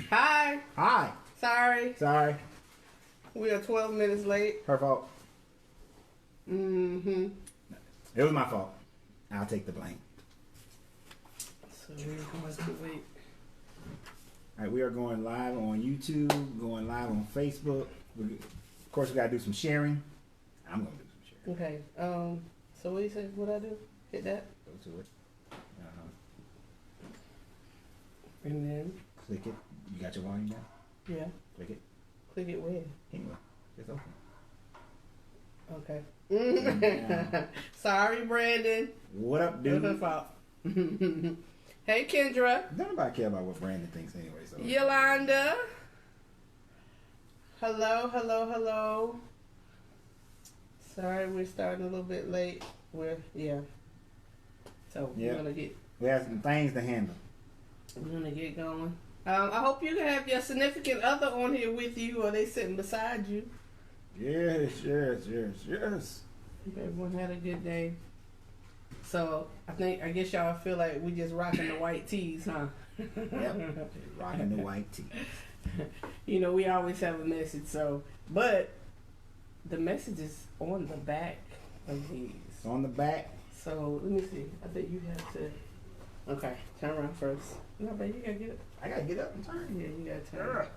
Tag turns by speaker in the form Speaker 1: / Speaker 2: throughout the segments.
Speaker 1: Hi.
Speaker 2: Hi.
Speaker 1: Sorry.
Speaker 2: Sorry.
Speaker 1: We are 12 minutes late.
Speaker 2: Her fault.
Speaker 1: Mm-hmm.
Speaker 2: It was my fault. I'll take the blame.
Speaker 1: So we're going to wait.
Speaker 2: All right, we are going live on YouTube, going live on Facebook. Of course, we got to do some sharing. I'm going to do some sharing.
Speaker 1: Okay. So what do you say? What I do? Hit that?
Speaker 2: Go to it.
Speaker 1: And then?
Speaker 2: Click it. You got your volume down?
Speaker 1: Yeah.
Speaker 2: Click it.
Speaker 1: Click it where?
Speaker 2: Anyway, it's open.
Speaker 1: Okay.
Speaker 2: Yeah.
Speaker 1: Sorry, Brandon.
Speaker 2: What up, dude?
Speaker 1: It's her fault. Hey, Kendra.
Speaker 2: Nobody care about what Brandon thinks anyway. So.
Speaker 1: Yolanda. Hello, hello, hello. Sorry, we're starting a little bit late. So
Speaker 2: Yep.
Speaker 1: we're gonna get.
Speaker 2: We have some things to handle.
Speaker 1: We're gonna get going. I hope you can have your significant other on here with you, or they sitting beside you.
Speaker 2: Yes.
Speaker 1: Everyone had a good day. So I guess y'all feel like we just rocking the white tees, huh?
Speaker 2: Yep. Rocking the white tee.
Speaker 1: You know, we always have a message. But the message is on the back of these.
Speaker 2: On the back.
Speaker 1: So let me see. I think you have to. Okay, turn around first. No, babe, you gotta get it.
Speaker 2: I gotta get up and turn.
Speaker 1: Yeah, you gotta turn.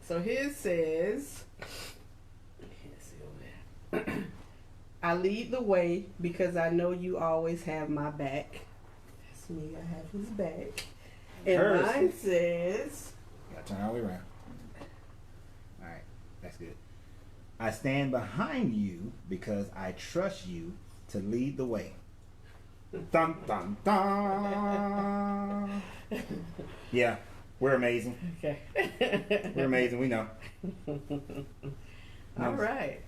Speaker 1: So his says, can't see over there. I lead the way because I know you always have my back. That's me. I have his back. And
Speaker 2: Hers.
Speaker 1: mine says,
Speaker 2: Gotta turn all the way around. All right, that's good. I stand behind you because I trust you to lead the way. Dun dun dun. Yeah, we're amazing.
Speaker 1: okay.
Speaker 2: We're amazing. We know.
Speaker 1: All right.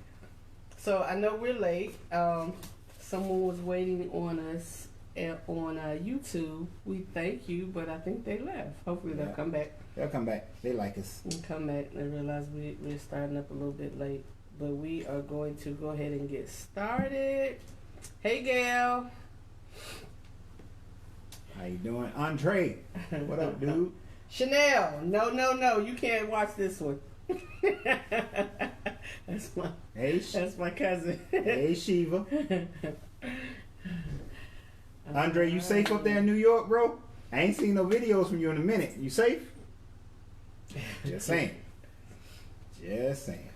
Speaker 1: So I know we're late. Someone was waiting on us on YouTube. We thank you, but I think they left. Hopefully they'll come back.
Speaker 2: They'll come back. They like us.
Speaker 1: And come back and realize we're starting up a little bit late. But we are going to go ahead and get started. Hey, Gail.
Speaker 2: How you doing, Andre? What up, dude?
Speaker 1: Chanel. No. You can't watch this one. That's my cousin.
Speaker 2: Hey, Shiva. Andre, you safe up there in New York, bro? I ain't seen no videos from you in a minute. You safe? Just saying. Just saying.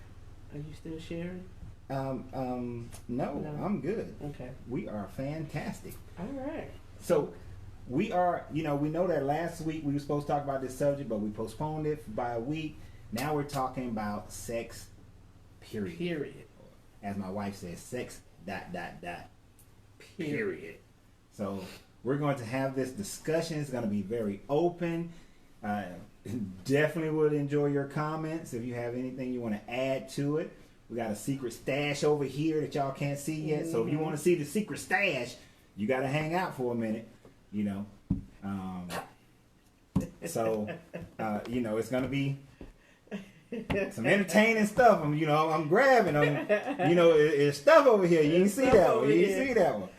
Speaker 1: Are you still sharing?
Speaker 2: No, I'm good.
Speaker 1: Okay.
Speaker 2: We are fantastic.
Speaker 1: All right.
Speaker 2: So, we are, we know that last week we were supposed to talk about this subject, but we postponed it by a week. Now we're talking about sex, period. As my wife says, sex, ... Period. So, we're going to have this discussion. It's going to be very open. Definitely would enjoy your comments if you have anything you want to add to it. We got a secret stash over here that y'all can't see yet. Mm-hmm. So if you want to see the secret stash, you got to hang out for a minute, So, it's going to be some entertaining stuff. I'm grabbing. It's stuff over here. You didn't see that one. You didn't see that one.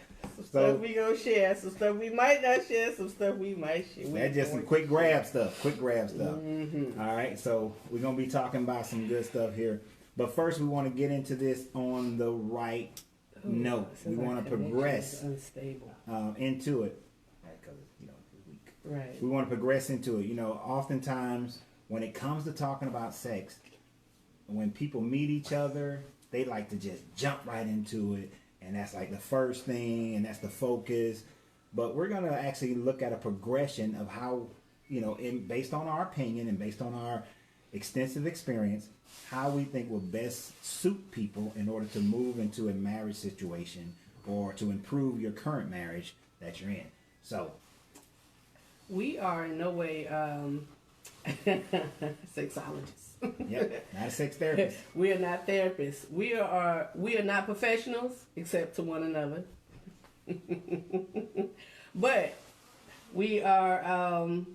Speaker 1: Stuff we gonna share, some stuff we might not share, some stuff we might share.
Speaker 2: That's just some quick grab stuff.
Speaker 1: Mm-hmm.
Speaker 2: All right, so we're gonna be talking about some good stuff here, but first we want to get into this on the right note. We want to progress into it because it's weak.
Speaker 1: Right.
Speaker 2: We want to progress into it. Oftentimes when it comes to talking about sex, when people meet each other, they like to just jump right into it. And that's like the first thing, and that's the focus. But we're going to actually look at a progression of how, based on our opinion and based on our extensive experience, how we think will best suit people in order to move into a marriage situation or to improve your current marriage that you're in. So,
Speaker 1: we are in no way sexologists.
Speaker 2: Yep, not a sex therapist.
Speaker 1: We are not therapists. We are not professionals except to one another. But we are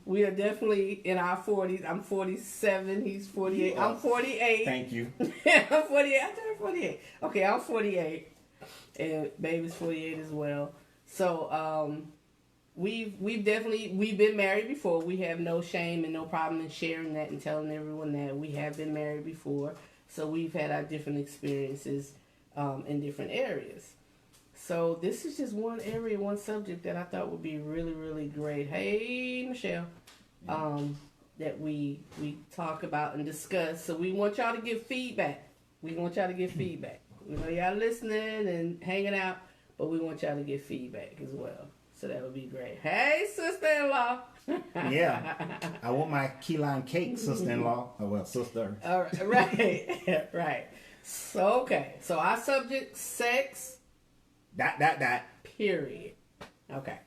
Speaker 1: definitely in our 40s. I'm 47. He's 48. I'm 48.
Speaker 2: Thank you.
Speaker 1: I'm 48. I turned 48. Okay, I'm 48, and baby's 48 as well. So we've been married before. We have no shame and no problem in sharing that and telling everyone that we have been married before. So we've had our different experiences in different areas. So this is just one area, one subject that I thought would be really, really great. Hey, Michelle, that we talk about and discuss. So we want y'all to give feedback. We know y'all listening and hanging out, but we want y'all to give feedback as well. So that would be great. Hey, sister-in-law.
Speaker 2: Yeah, I want my key lime cake, sister-in-law. Oh well, sister.
Speaker 1: All right, right. So okay, so our subject, sex.
Speaker 2: That.
Speaker 1: Period. Okay,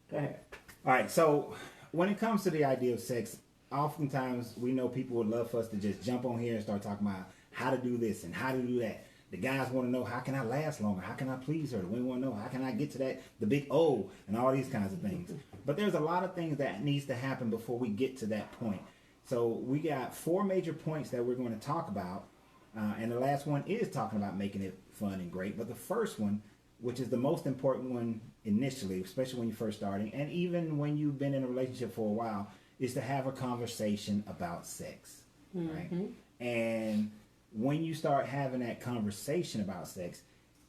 Speaker 1: go ahead.
Speaker 2: All right. So when it comes to the idea of sex, oftentimes we know people would love for us to just jump on here and start talking about how to do this and how to do that. The guys want to know, how can I last longer? How can I please her? The women want to know, how can I get to the big O, and all these kinds of things. But there's a lot of things that needs to happen before we get to that point. So we got 4 major points that we're going to talk about. And the last one is talking about making it fun and great. But the first one, which is the most important one initially, especially when you're first starting, and even when you've been in a relationship for a while, is to have a conversation about sex. Right? And when you start having that conversation about sex,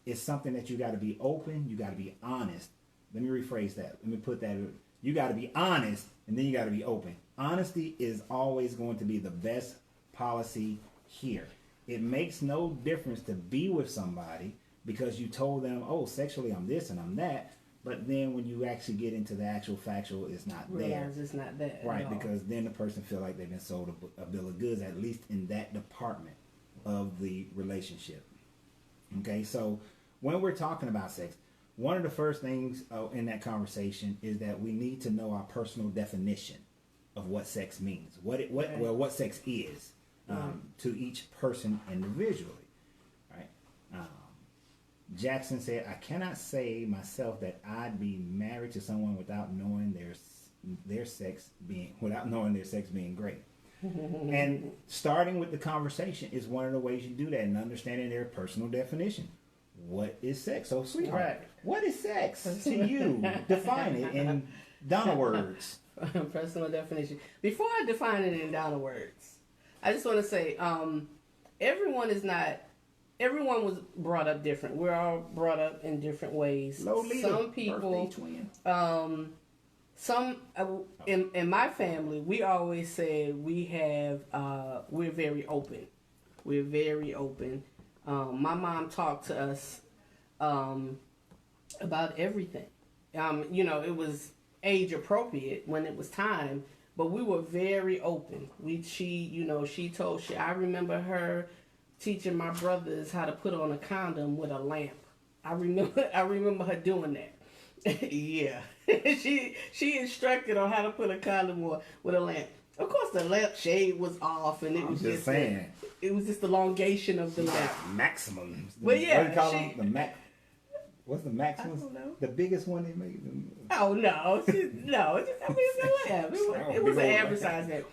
Speaker 2: it's something that you got to be open, you got to be honest. Let me rephrase that. Let me put that. You got to be honest, and then you got to be open. Honesty is always going to be the best policy here. It makes no difference to be with somebody because you told them, oh, sexually I'm this and I'm that. But then when you actually get into the actual factual, it's not there.
Speaker 1: It's not there.
Speaker 2: Right, because then the person feel like they've been sold a bill of goods, at least in that department of the relationship. Okay, so when we're talking about sex, one of the first things in that conversation is that we need to know our personal definition of what sex means, what sex is to each person individually. Right? Jackson said, "I cannot say myself that I'd be married to someone without knowing their sex being great." And starting with the conversation is one of the ways you do that, and understanding their personal definition. What is sex? So, sweetheart,
Speaker 1: Right.
Speaker 2: What is sex to you? Define it in Donna words.
Speaker 1: Personal definition. Before I define it in Donna words, I just want to say, everyone was brought up different. We're all brought up in different ways. Some people, in my family, we always said we're very open. We're very open. My mom talked to us about everything. It was age appropriate when it was time, but we were very open. I remember her teaching my brothers how to put on a condom with a lamp. I remember her doing that. Yeah. she instructed on how to put a condom on with a lamp. Of course, the lamp shade was off, and it was just the elongation of the lamp.
Speaker 2: Maximum.
Speaker 1: Well, yeah.
Speaker 2: What do you call them? The max. What's the maximum?
Speaker 1: I don't know.
Speaker 2: The biggest one they made.
Speaker 1: Oh no, it's a lamp. It was an average size lamp.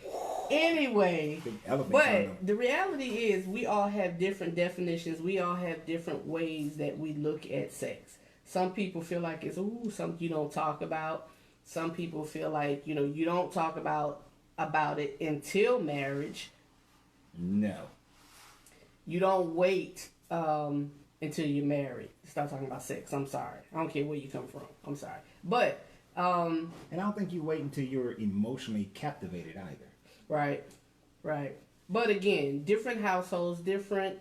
Speaker 1: Anyway, but the reality is we all have different definitions. We all have different ways that we look at sex. Some people feel like it's something you don't talk about. Some people feel like you don't talk about it until marriage.
Speaker 2: No. You
Speaker 1: don't wait until you're married to start talking about sex. I'm sorry. I don't care where you come from. I'm sorry. But
Speaker 2: and I don't think you wait until you're emotionally captivated either.
Speaker 1: Right. But again, different households, different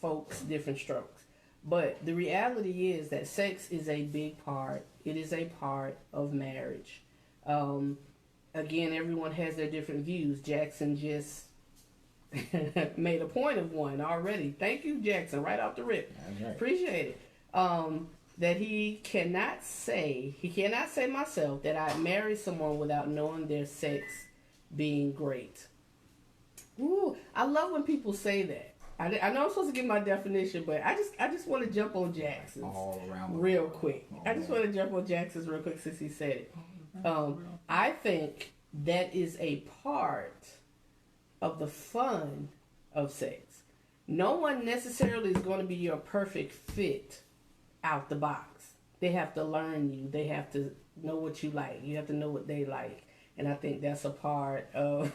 Speaker 1: folks, different strokes. But the reality is that sex is a big part. It is a part of marriage. Again, everyone has their different views. Jackson just made a point of one already. Thank you, Jackson, right off the rip.
Speaker 2: Right.
Speaker 1: Appreciate it. That he cannot say myself that I married someone without knowing their sex being great. Ooh, I love when people say that. I know I'm supposed to give my definition, but I just want to jump on Jackson's
Speaker 2: all around
Speaker 1: real quick. I just want to jump on Jackson's real quick since he said it. I think that is a part of the fun of sex. No one necessarily is going to be your perfect fit out the box. they have to learn you. They have to know what you like. You have to know what they like. And I think that's a part of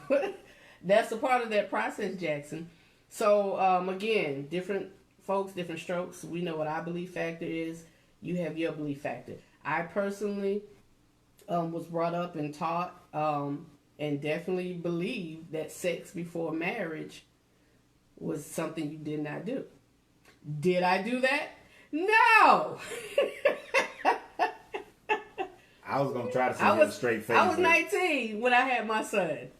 Speaker 1: that's a part of that process, Jackson. So again, different folks, different strokes. We know what our belief factor is. You have your belief factor. I personally was brought up and taught and definitely believe that sex before marriage was something you did not do. Did I do that? No.
Speaker 2: I was gonna try to say it straight face.
Speaker 1: I was 19 when I had my son.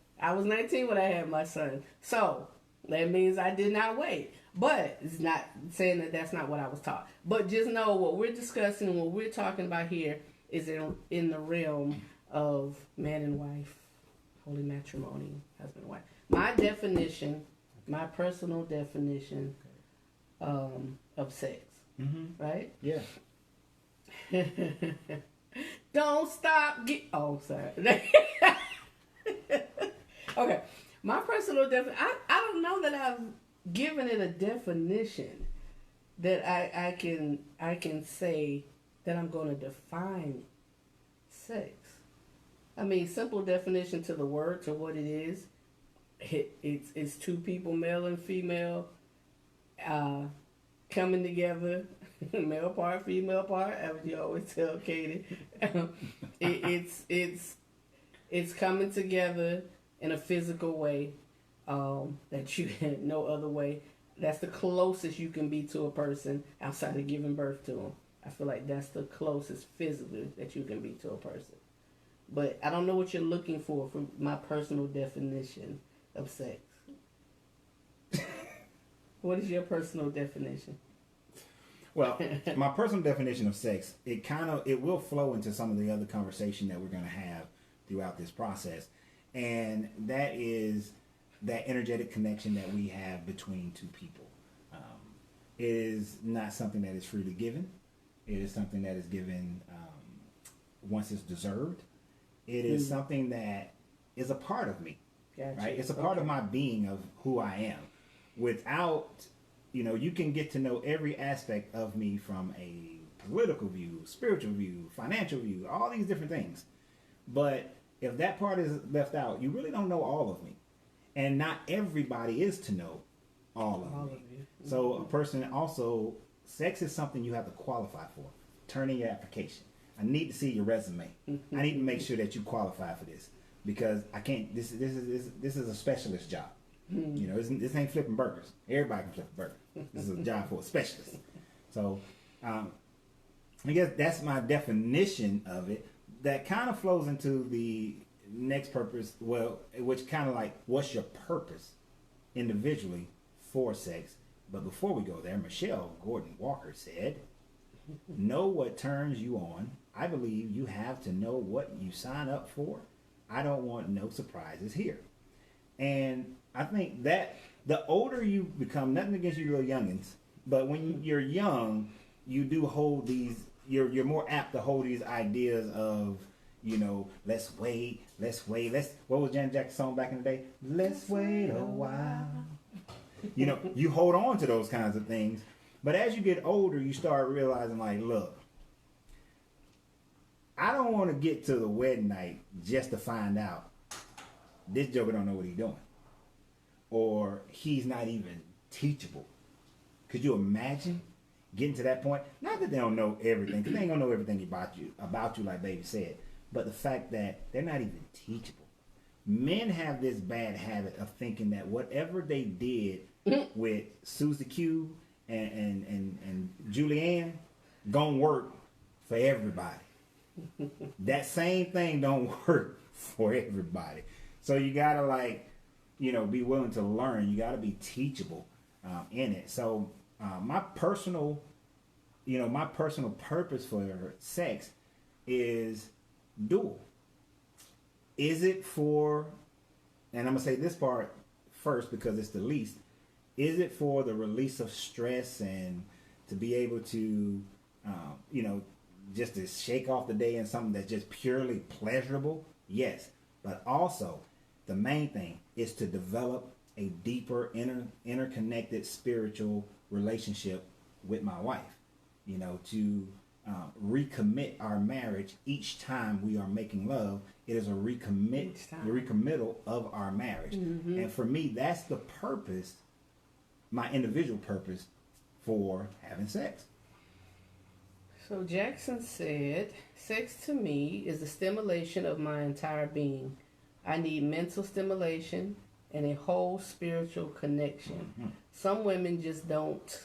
Speaker 1: So that means I did not wait. But it's not saying that that's not what I was taught. But just know what we're discussing, what we're talking about here, is in the realm of man and wife, holy matrimony, husband and wife. My definition, my personal definition of sex, right?
Speaker 2: Yeah.
Speaker 1: Don't stop. Oh, sorry. Okay, my personal definition. I don't know that I've given it a definition that I can say that I'm going to define sex. I mean, simple definition to the word, to what it is. It's two people, male and female, coming together, male part, female part, as you always tell Katie. It's coming together in a physical way that you can no other way. That's the closest you can be to a person outside of giving birth to them. I feel like that's the closest physically that you can be to a person. But I don't know what you're looking for from my personal definition of sex. What is your personal definition?
Speaker 2: Well, my personal definition of sex, it will flow into some of the other conversation that we're going to have throughout this process. And that is that energetic connection that we have between two people. It is not something that is freely given. It is something that is given once it's deserved. It is something that is a part of me. Gotcha. Right? It's a part of my being, of who I am. Without, you can get to know every aspect of me from a political view, spiritual view, financial view, all these different things. But if that part is left out, you really don't know all of me. And not everybody is to know all of me. Mm-hmm. So a person also, sex is something you have to qualify for. Turn in your application. I need to see your resume. I need to make sure that you qualify for this, because I can't. This is a specialist job. This ain't flipping burgers. Everybody can flip a burger. This is a job for a specialist. So, I guess that's my definition of it. That kind of flows into the next purpose. Well, which kind of like, what's your purpose individually for sex? But before we go there, Michelle Gordon Walker said, "Know what turns you on. I believe you have to know what you sign up for. I don't want no surprises here." And I think that the older you become, nothing against you little youngins, but when you're young, you do hold these, you're more apt to hold these ideas of, let's wait, what was Janet Jackson's song back in the day? Let's wait a while. You hold on to those kinds of things. But as you get older, you start realizing, like, look, I don't want to get to the wedding night just to find out this joker don't know what he's doing, or he's not even teachable. Could you imagine getting to that point? Not that they don't know everything, because they ain't gonna know everything about you, like Baby said, but the fact that they're not even teachable. Men have this bad habit of thinking that whatever they did with Susie Q and Julianne gonna work for everybody. That same thing don't work for everybody. So you gotta be willing to learn. You gotta be teachable in it. So my personal purpose for sex is dual. Is it for, and I'm gonna say this part first because it's the least, is it for the release of stress and to be able to, just to shake off the day in something that's just purely pleasurable? Yes. But also, the main thing is to develop a deeper, interconnected spiritual relationship with my wife. To recommit our marriage each time we are making love. It is a recommittal of our marriage.
Speaker 1: Mm-hmm.
Speaker 2: And for me, that's the purpose, my individual purpose for having sex.
Speaker 1: So Jackson said, sex to me is the stimulation of my entire being. I need mental stimulation and a whole spiritual connection.
Speaker 2: Mm-hmm.
Speaker 1: Some women just don't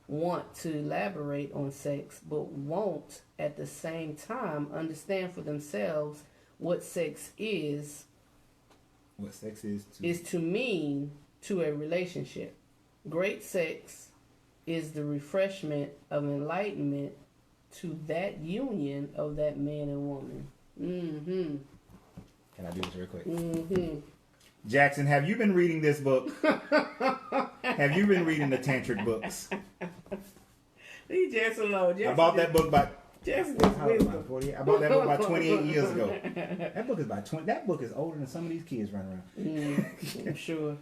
Speaker 1: want to elaborate on sex, but won't at the same time understand for themselves what sex is.
Speaker 2: What sex is
Speaker 1: to mean to a relationship. Great sex is the refreshment of enlightenment to that union of that man and woman. Mm-hmm.
Speaker 2: Can I do this real quick?
Speaker 1: Mm-hmm.
Speaker 2: Jackson, have you been reading this book? Have you been reading the tantric books?
Speaker 1: Leave Jackson alone.
Speaker 2: I bought that book by.
Speaker 1: Jackson is
Speaker 2: I
Speaker 1: wisdom.
Speaker 2: bought that book about 28 years ago. That book is about 20. That book is older than some of these kids running around.
Speaker 1: I'm sure.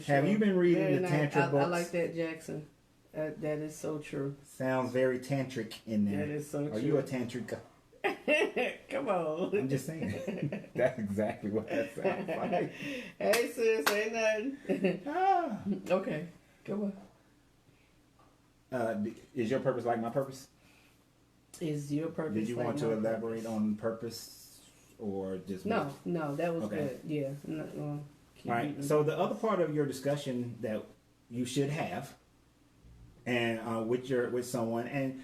Speaker 2: Have you been reading
Speaker 1: Very
Speaker 2: the
Speaker 1: nice.
Speaker 2: tantric books?
Speaker 1: I like that, Jackson. That is so true.
Speaker 2: Sounds very tantric in there.
Speaker 1: That is so true.
Speaker 2: Are you a tantric?
Speaker 1: Come on.
Speaker 2: I'm just saying. That's exactly what that sounds like.
Speaker 1: Hey sis, ain't nothing.
Speaker 2: Ah.
Speaker 1: Okay, come on.
Speaker 2: Is your purpose like my purpose?
Speaker 1: Is your purpose?
Speaker 2: Did you
Speaker 1: like
Speaker 2: want to
Speaker 1: my
Speaker 2: elaborate
Speaker 1: purpose?
Speaker 2: on purpose or just
Speaker 1: No, that was
Speaker 2: Okay.
Speaker 1: good. Yeah. No, keep
Speaker 2: All right.
Speaker 1: reading.
Speaker 2: So the other part of your discussion that you should have, and with someone, and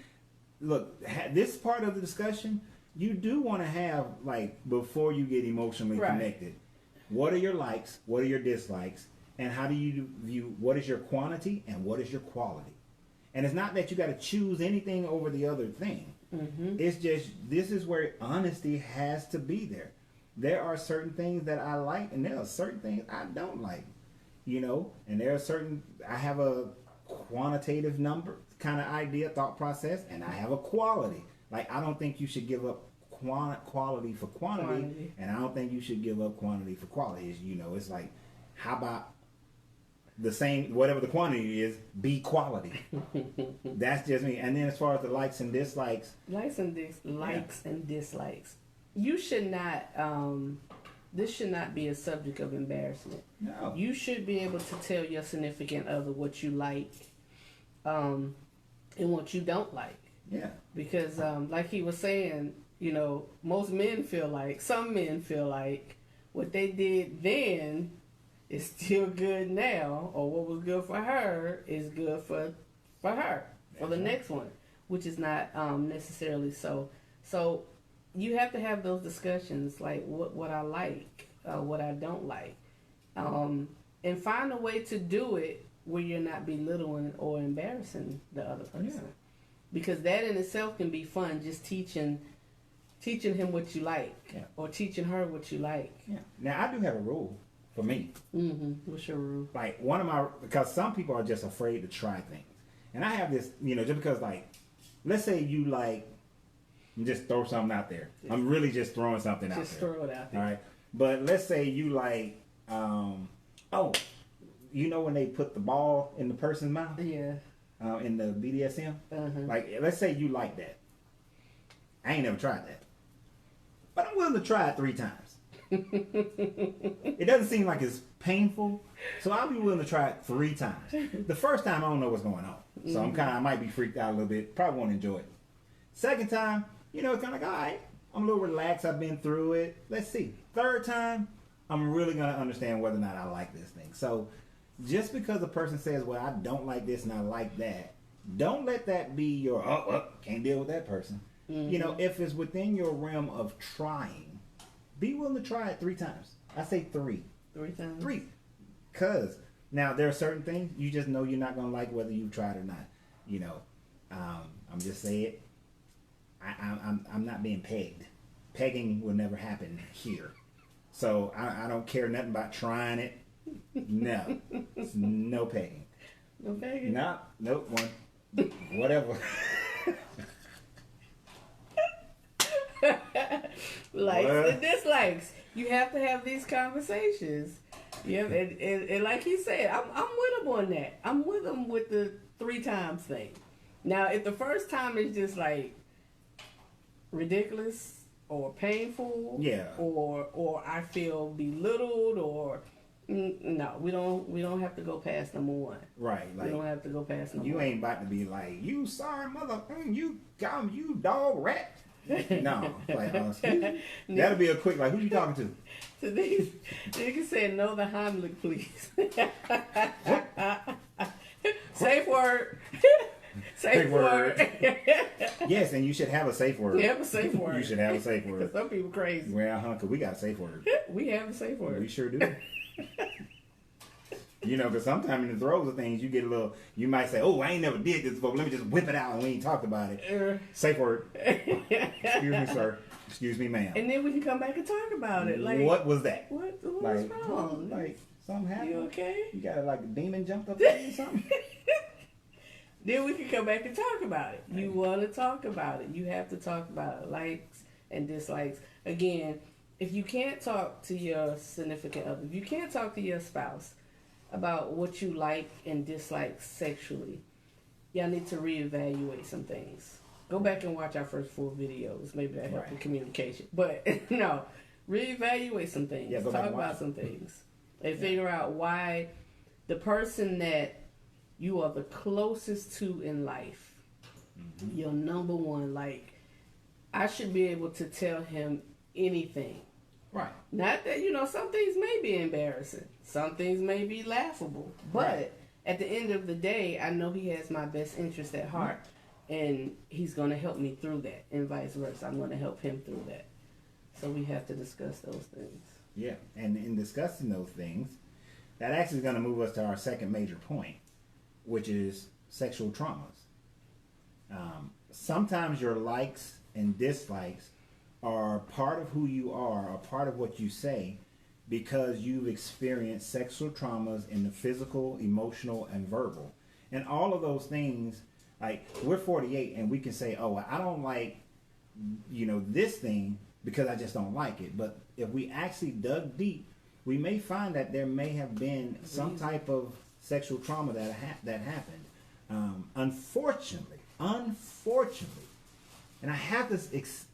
Speaker 2: look, this part of the discussion you do want to have like before you get emotionally
Speaker 1: Right.
Speaker 2: connected. What are your likes? What are your dislikes? And how do you view what is your quantity and what is your quality? And it's not that you got to choose anything over the other thing.
Speaker 1: Mm-hmm.
Speaker 2: It's just this is where honesty has to be there. There are certain things that I like, and there are certain things I don't like. You know, and there are certain I have a quantitative number kind of idea, thought process, and I have a quality. Like I don't think you should give up quality for quantity, and I don't think you should give up quantity for quality. You know, it's like, how about the same, whatever the quantity is, be quality. That's just me. And then as far as the likes and dislikes,
Speaker 1: Likes and dislikes. You should not. This should not be a subject of embarrassment.
Speaker 2: no,
Speaker 1: You should be able to tell your significant other what you like, and what you don't like.
Speaker 2: yeah,
Speaker 1: Because, like he was saying, you know, some men feel like what they did then is still good now, or what was good for her is good for her, for the next one, which is not necessarily so. So you have to have those discussions, like what I like, what I don't like, and find a way to do it where you're not belittling or embarrassing the other person.
Speaker 2: Yeah.
Speaker 1: Because that in itself can be fun, just teaching him what you like,
Speaker 2: Yeah.
Speaker 1: or teaching her what you like.
Speaker 2: yeah. Now I do have a rule for me.
Speaker 1: Mm-hmm. What's your rule?
Speaker 2: Like because some people are just afraid to try things, and I have this, you know, just because like, let's say you like, just throw something out there. I'm really just throwing something out there.
Speaker 1: Just throw it out there.
Speaker 2: All right, but let's say you like, you know when they put the ball in the person's mouth,
Speaker 1: Yeah.
Speaker 2: in the BDSM,
Speaker 1: Uh-huh.
Speaker 2: like let's say you like that. I ain't never tried that, but I'm willing to try it 3 times. It doesn't seem like it's painful, so I'll be willing to try it 3 times. The first time I don't know what's going on, so I might be freaked out a little bit. Probably won't enjoy it. Second time, you know, it's kind of like, all right, I'm a little relaxed. I've been through it. Let's see. Third time, I'm really gonna understand whether or not I like this thing. So just because a person says, well, I don't like this and I like that, don't let that be your, can't deal with that person.
Speaker 1: Mm-hmm.
Speaker 2: You know, if it's within your realm of trying, be willing to try it 3 times. I say 3.
Speaker 1: 3 times.
Speaker 2: 3. Because now there are certain things you just know you're not going to like whether you've tried or not. You know, I'm just saying it. I'm not being pegged. Pegging will never happen here. So I don't care nothing about trying it. No. It's no pegging.
Speaker 1: No begging.
Speaker 2: No, nope, whatever.
Speaker 1: Likes
Speaker 2: What?
Speaker 1: and dislikes. You have to have these conversations. Yeah, and like he said, I'm with him on that. I'm with him with the 3 times thing. Now, if the first time is just like, ridiculous or painful,
Speaker 2: Yeah.
Speaker 1: or I feel belittled, or no, we don't have to go past number one.
Speaker 2: Right. Like,
Speaker 1: we don't have to go past number
Speaker 2: you
Speaker 1: one.
Speaker 2: ain't about to be like, you sorry mother, you dog rat. No, like, excuse me. That'll be a quick, like, who you talking to?
Speaker 1: So these niggas said, know the Heimlich, please. Safe word. Safe word.
Speaker 2: Yes, and you should have a safe word.
Speaker 1: We have a safe word.
Speaker 2: You should have a safe word.
Speaker 1: Some people crazy.
Speaker 2: Well, because we got a safe word.
Speaker 1: We have a safe word.
Speaker 2: We sure do. You know, because sometimes in the throes of things, you get a little, you might say, oh, I ain't never did this before. Let me just whip it out and we ain't talked about it. Safe word. Excuse me, sir. Excuse me, ma'am.
Speaker 1: And then we can come back and talk about it. Like,
Speaker 2: what was that?
Speaker 1: What was
Speaker 2: Like,
Speaker 1: wrong?
Speaker 2: like, something happened?
Speaker 1: You okay?
Speaker 2: You got like a demon jumped up there or something?
Speaker 1: Then we can come back and talk about it. You want to talk about it. You have to talk about it. Likes and dislikes. Again, if you can't talk to your significant other, if you can't talk to your spouse about what you like and dislike sexually, y'all need to reevaluate some things. Go back and watch our first 4 videos. Maybe that helped with communication. But no, reevaluate some things.
Speaker 2: Yeah,
Speaker 1: talk about some things. And figure out why the person that you are the closest to in life, your number one, like, I should be able to tell him anything.
Speaker 2: Right.
Speaker 1: Not that, some things may be embarrassing. Some things may be laughable. But at the end of the day, I know he has my best interest at heart. And he's going to help me through that. And vice versa. I'm going to help him through that. So we have to discuss those things.
Speaker 2: Yeah. And in discussing those things, that actually is going to move us to our second major point, which is sexual traumas. Sometimes your likes and dislikes are part of who you are, or part of what you say, because you've experienced sexual traumas in the physical, emotional, and verbal. And all of those things, like, we're 48 and we can say, oh, I don't like, this thing because I just don't like it. But if we actually dug deep, we may find that there may have been some type of sexual trauma that happened. Unfortunately, and I have to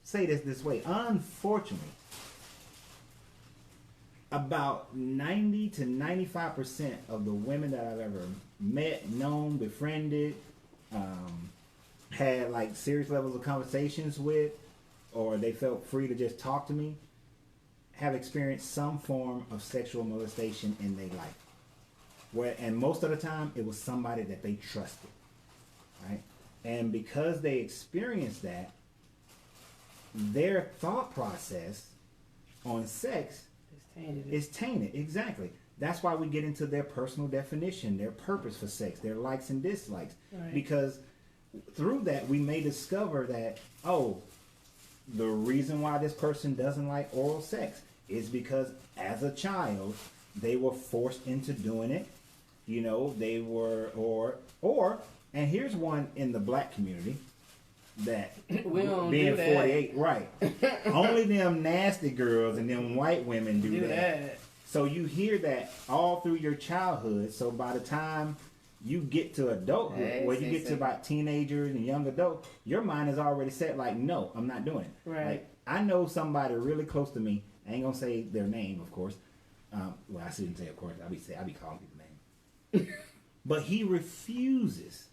Speaker 2: say this way, unfortunately, about 90 to 95% of the women that I've ever met, known, befriended, had like serious levels of conversations with, or they felt free to just talk to me, have experienced some form of sexual molestation in their life. And most of the time, it was somebody that they trusted, right? And because they experienced that, their thought process on sex is tainted. Exactly. That's why we get into their personal definition, their purpose for sex, their likes and dislikes. Right. Because through that, we may discover that, the reason why this person doesn't like oral sex is because as a child, they were forced into doing it. They were, and here's one in the black community that
Speaker 1: we don't
Speaker 2: being
Speaker 1: do
Speaker 2: 48, right? Only them nasty girls and them white women do that. So you hear that all through your childhood. So by the time you get to adulthood, where you get to about teenagers and young adults, your mind is already set like, no, I'm not doing it.
Speaker 1: Right.
Speaker 2: Like, I know somebody really close to me. I ain't gonna say their name, of course. Well, I shouldn't say, of course. I be calling people names. But he refuses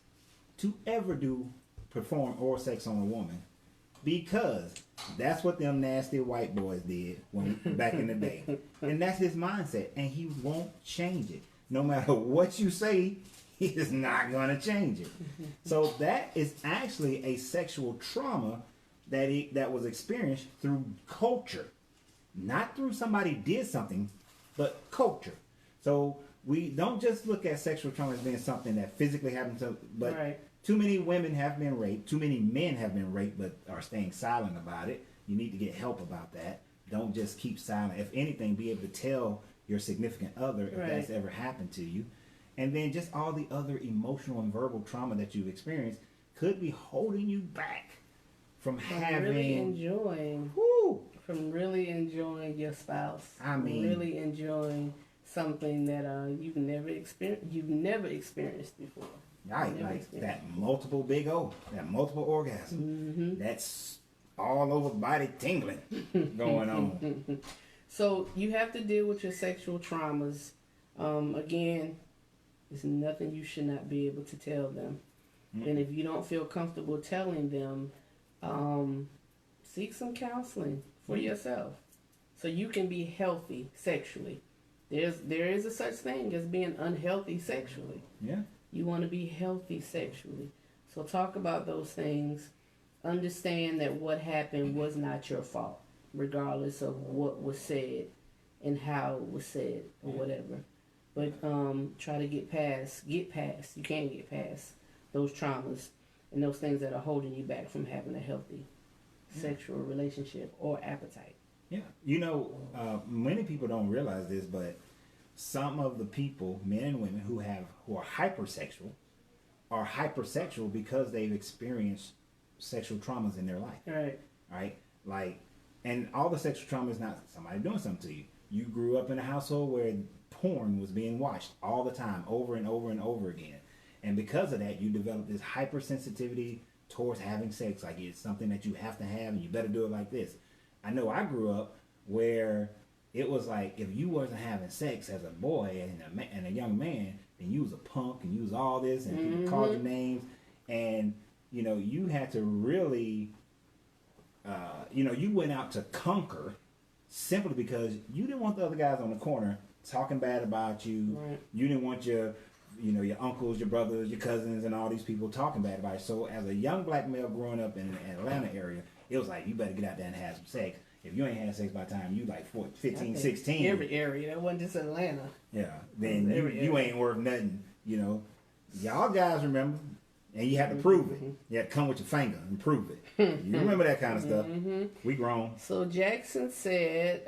Speaker 2: to ever perform oral sex on a woman, because that's what them nasty white boys did back in the day. And that's his mindset, and he won't change it. No matter what you say, he is not going to change it. So that is actually a sexual trauma that was experienced through culture, not through somebody did something, but culture. So we don't just look at sexual trauma as being something that physically happens to, but
Speaker 1: right.
Speaker 2: Too many women have been raped. Too many men have been raped, but are staying silent about it. You need to get help about that. Don't just keep silent. If anything, be able to tell your significant other if that's ever happened to you. And then just all the other emotional and verbal trauma that you've experienced could be holding you back from
Speaker 1: really enjoying your spouse. Really enjoying something that you've never experienced before.
Speaker 2: Right, like that multiple big O, that multiple orgasm.
Speaker 1: Mm-hmm.
Speaker 2: That's all over body tingling going on.
Speaker 1: So you have to deal with your sexual traumas. Again, there's nothing you should not be able to tell them. And if you don't feel comfortable telling them, seek some counseling for yourself so you can be healthy sexually. There is a such thing as being unhealthy sexually.
Speaker 2: Yeah.
Speaker 1: You want to be healthy sexually. So talk about those things. Understand that what happened was not your fault, regardless of what was said and how it was said or whatever. But try to get past. You can get past those traumas and those things that are holding you back from having a healthy sexual relationship or appetite.
Speaker 2: Yeah. You know, many people don't realize this, but some of the people, men and women, who are hypersexual are hypersexual because they've experienced sexual traumas in their life.
Speaker 1: Right.
Speaker 2: Right? Like, and all the sexual trauma is not somebody doing something to you. You grew up in a household where porn was being watched all the time, over and over and over again. And because of that, you develop this hypersensitivity towards having sex. Like, it's something that you have to have and you better do it like this. I know I grew up where it was like, if you wasn't having sex as a boy and a young man, then you was a punk and you was all this and people called you names. And, you know, you had to really, you went out to conquer simply because you didn't want the other guys on the corner talking bad about you.
Speaker 1: Right.
Speaker 2: You didn't want your uncles, your brothers, your cousins, and all these people talking bad about you. So as a young black male growing up in the Atlanta area, it was like, you better get out there and have some sex. If you ain't had sex by the time you like 15, 16.
Speaker 1: Every area. That wasn't just Atlanta.
Speaker 2: Yeah. Then you ain't worth nothing. You know. Y'all guys remember. And you had to prove it. You had to come with your finger and prove it. You remember that kind of stuff. We grown.
Speaker 1: So Jackson said,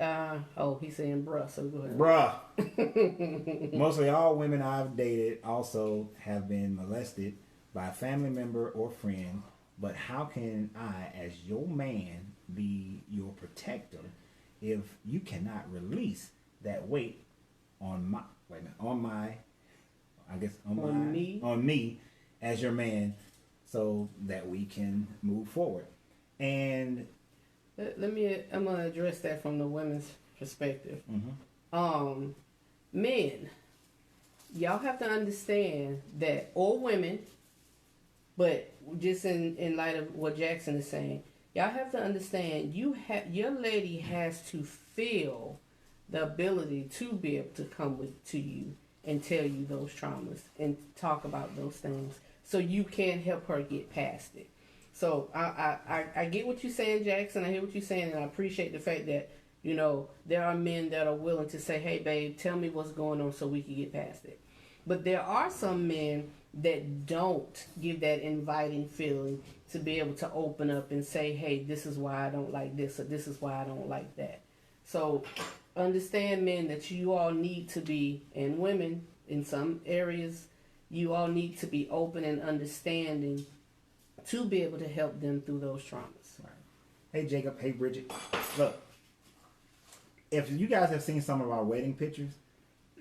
Speaker 1: he's saying bruh, so go ahead.
Speaker 2: Bruh. Mostly all women I've dated also have been molested by a family member or friend, but how can I, as your man, be your protector if you cannot release that weight on me as your man, so that we can move forward? And
Speaker 1: I'm gonna address that from the women's perspective. Men, y'all have to understand that, or women, but just in light of what Jackson is saying, y'all have to understand your lady has to feel the ability to be able to come to you and tell you those traumas and talk about those things so you can help her get past it. So I get what you're saying, Jackson. I hear what you're saying, and I appreciate the fact that, you know, there are men that are willing to say, hey, babe, tell me what's going on so we can get past it. But there are some men that don't give that inviting feeling to be able to open up and say, hey, this is why I don't like this, or this is why I don't like that. So understand, men, that you all need to be, and women in some areas, you all need to be open and understanding to be able to help them through those traumas.
Speaker 2: Right. Hey, Jacob. Hey, Bridget. Look, if you guys have seen some of our wedding pictures,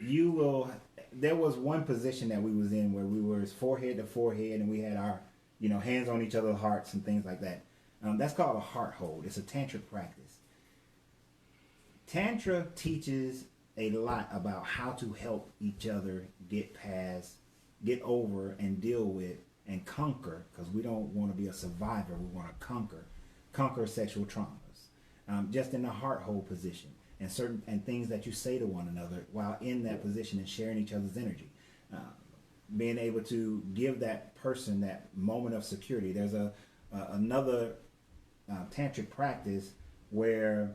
Speaker 2: you will. There was one position that we was in where we were forehead to forehead, and we had our, hands on each other's hearts and things like that. That's called a heart hold. It's a tantric practice. Tantra teaches a lot about how to help each other get past, get over, and deal with and conquer, because we don't want to be a survivor. We want to conquer sexual traumas. Just in the heart hold position, and things that you say to one another while in that position and sharing each other's energy. Being able to give that person that moment of security. There's another tantric practice where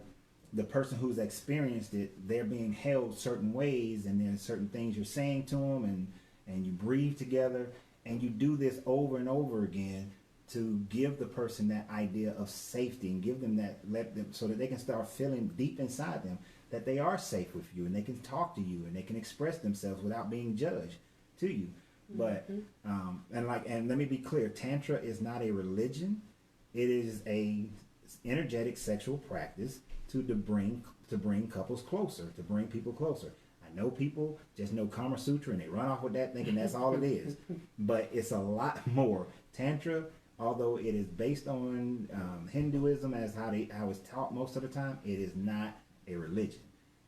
Speaker 2: the person who's experienced it, they're being held certain ways, and there's certain things you're saying to them, and you breathe together, and you do this over and over again to give the person that idea of safety and give them that, let them, so that they can start feeling deep inside them that they are safe with you, and they can talk to you, and they can express themselves without being judged to you. But and let me be clear, Tantra is not a religion. It is a energetic sexual practice to bring couples closer, to bring people closer. I know people just know Kama Sutra and they run off with that thinking that's all it is. But it's a lot more. Tantra although it is based on Hinduism as how it's taught most of the time, it is not a religion.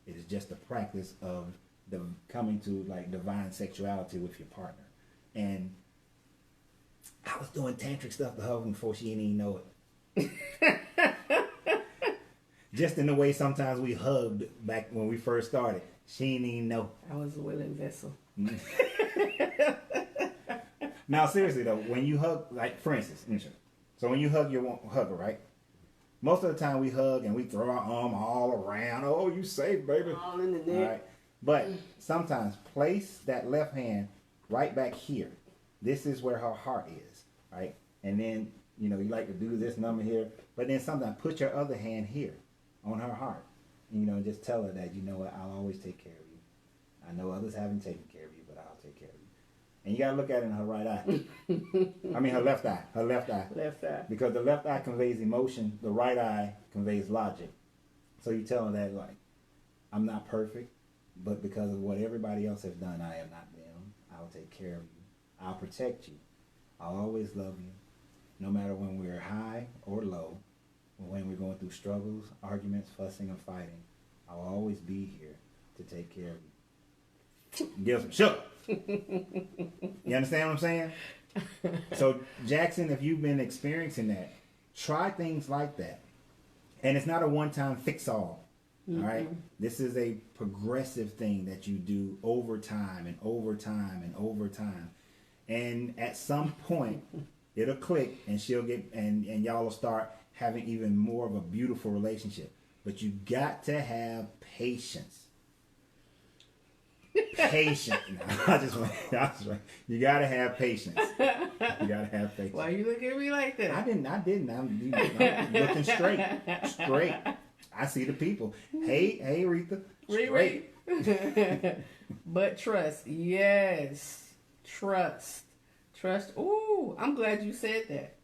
Speaker 2: It is just a practice of the coming to like divine sexuality with your partner. And I was doing tantric stuff to her before she didn't even know it. Just in the way sometimes we hugged back when we first started. She didn't even know.
Speaker 1: I was a willing vessel.
Speaker 2: Now, seriously though, when you hug, like for instance, so when you hug your hugger, right? Most of the time we hug and we throw our arm all around. Oh, you safe, baby.
Speaker 1: All in the neck.
Speaker 2: Right? But sometimes place that left hand right back here. This is where her heart is, right? And then, you like to do this number here. But then sometimes put your other hand here on her heart. And, just tell her that, you know what, I'll always take care of you. I know others haven't taken care of you, but I'll take care of you. And you got to look at it in her right eye. I mean, her left eye. Her left eye.
Speaker 1: Left eye.
Speaker 2: Because the left eye conveys emotion. The right eye conveys logic. So you tell her that, like, I'm not perfect, but because of what everybody else has done, I am not them. I'll take care of you. I'll protect you. I'll always love you. No matter when we're high or low, when we're going through struggles, arguments, fussing, and fighting, I'll always be here to take care of you. Give some sugar. You understand what I'm saying? So, Jackson, if you've been experiencing that, try things like that. And it's not a one-time fix-all. All right? This is a progressive thing that you do over time and over time and over time. And at some point, it'll click and she'll get, and y'all will start having even more of a beautiful relationship. But you got to have patience. Patience. You got to have patience. You got to have patience.
Speaker 1: Why you look at me like that?
Speaker 2: I didn't. I'm looking straight. Straight. I see the people. Hey, Aretha. Straight.
Speaker 1: But trust. Yes. Trust. Ooh, I'm glad you said that.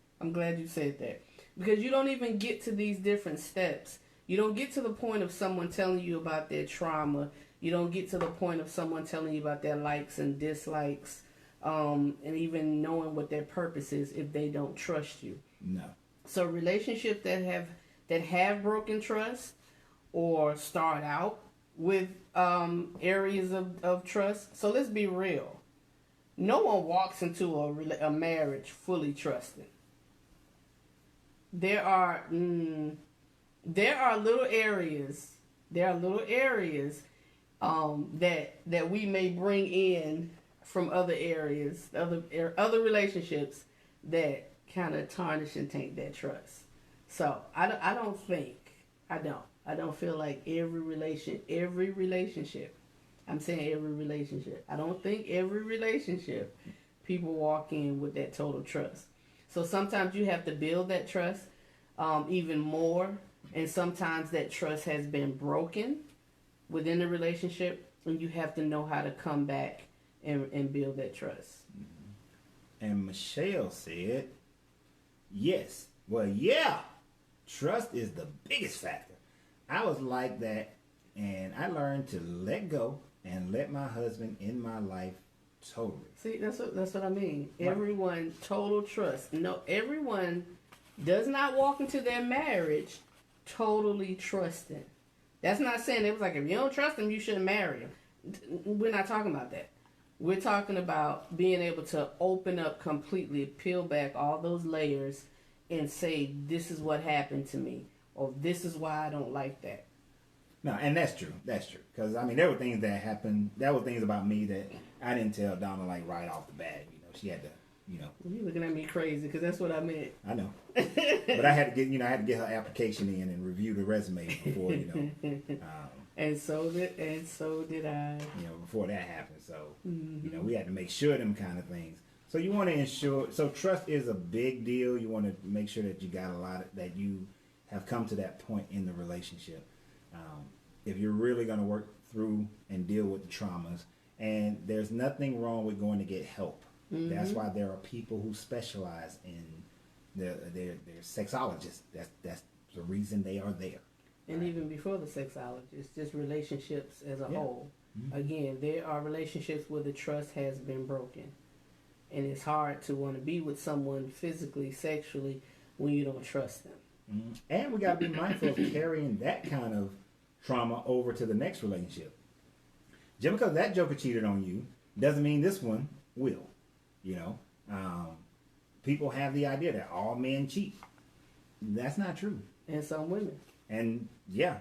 Speaker 1: Because you don't even get to these different steps. You don't get to the point of someone telling you about their trauma. You don't get to the point of someone telling you about their likes and dislikes, and even knowing what their purpose is if they don't trust you.
Speaker 2: No.
Speaker 1: So relationships that have broken trust or start out with areas of trust. So let's be real. No one walks into a marriage fully trusting. There are little areas. That we may bring in from other areas, other relationships that kind of tarnish and taint that trust. So I don't feel like every relationship. I'm saying every relationship. I don't think every relationship people walk in with that total trust. So sometimes you have to build that trust even more, and sometimes that trust has been broken within the relationship, and you have to know how to come back and build that trust.
Speaker 2: And Michelle said, yes. Well, yeah. Trust is the biggest factor. I was like that, and I learned to let go and let my husband in my life totally.
Speaker 1: See, that's what I mean.
Speaker 2: Right.
Speaker 1: Everyone, total trust. No, everyone does not walk into their marriage totally trusting. That's not saying it was like if you don't trust him, you shouldn't marry him. We're not talking about that. We're talking about being able to open up completely, peel back all those layers, and say, this is what happened to me, or this is why I don't like that.
Speaker 2: No, and that's true. Because, I mean, there were things that happened. There were things about me that I didn't tell Donna, like, right off the bat. She had to,
Speaker 1: You're looking at me crazy, because that's what I meant.
Speaker 2: I know. But I had to get her application in and review the resume before,
Speaker 1: And so did I.
Speaker 2: Before that happened. So, we had to make sure them kind of things. So you want to ensure, so trust is a big deal. You want to make sure that you got that you have come to that point in the relationship. If you're really going to work through and deal with the traumas, and there's nothing wrong with going to get help. Mm-hmm. That's why there are people who specialize in they're sexologists. That's the reason they are there.
Speaker 1: And right. Even before the sexologists, just relationships as a whole. Mm-hmm. Again, there are relationships where the trust has been broken. and it's hard to want to be with someone physically, sexually, when you don't trust them.
Speaker 2: Mm-hmm. And we got to be mindful of carrying that kind of trauma over to the next relationship. Just because that joker cheated on you doesn't mean this one will. You know, people have the idea that all men cheat. That's not true.
Speaker 1: And some women.
Speaker 2: And yeah,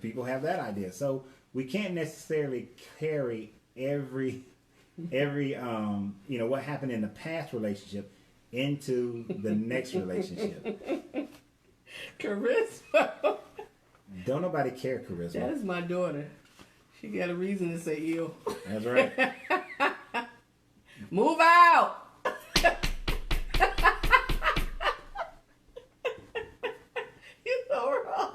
Speaker 2: people have that idea. So we can't necessarily carry every what happened in the past relationship into the next relationship.
Speaker 1: Charisma.
Speaker 2: Don't nobody care charisma.
Speaker 1: That is my daughter. She got a reason to say ill.
Speaker 2: That's right.
Speaker 1: Move out. You so wrong.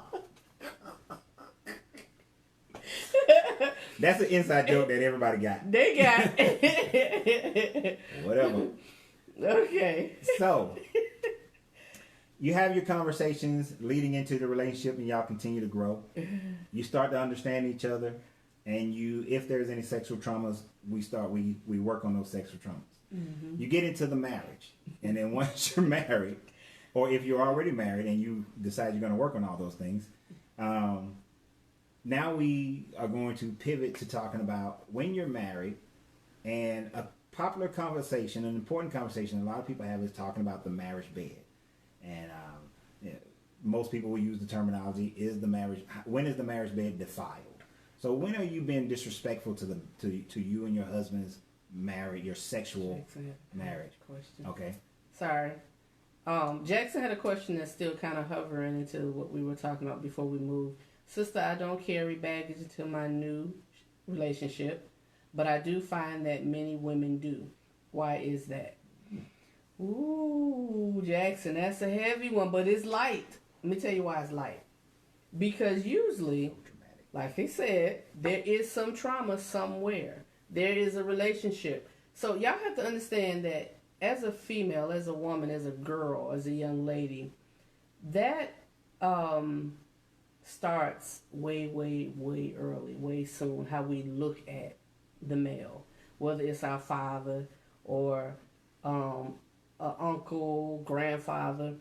Speaker 2: That's an inside joke that everybody got.
Speaker 1: They got it.
Speaker 2: Whatever.
Speaker 1: Okay.
Speaker 2: So, you have your conversations leading into the relationship and y'all continue to grow. You start to understand each other, and if there's any sexual traumas, we work on those sexual traumas. Mm-hmm. You get into the marriage, and then once you're married, or if you're already married and you decide you're going to work on all those things, now we are going to pivot to talking about when you're married, and a popular conversation, an important conversation a lot of people have is talking about the marriage bed. And most people will use the terminology: when is the marriage bed defiled? So when are you being disrespectful to you and your husband's marriage, your sexual marriage?
Speaker 1: Question.
Speaker 2: Okay.
Speaker 1: Sorry. Jackson had a question that's still kind of hovering into what we were talking about before we moved. Sister, I don't carry baggage into my new relationship, but I do find that many women do. Why is that? Ooh, Jackson, that's a heavy one, but it's light. Let me tell you why it's light. Because usually, like he said, there is some trauma somewhere. There is a relationship. So y'all have to understand that as a female, as a woman, as a girl, as a young lady, that starts way, way, way early, way soon, how we look at the male. Whether it's our father or uncle, grandfather,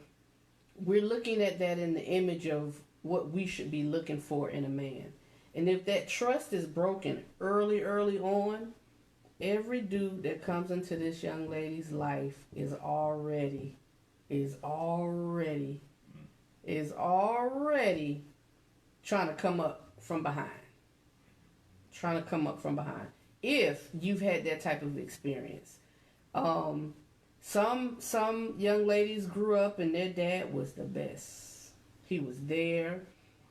Speaker 1: we're looking at that in the image of what we should be looking for in a man. And if that trust is broken early on, every dude that comes into this young lady's life is already trying to come up from behind. If you've had that type of experience. Some young ladies grew up and their dad was the best. He was there.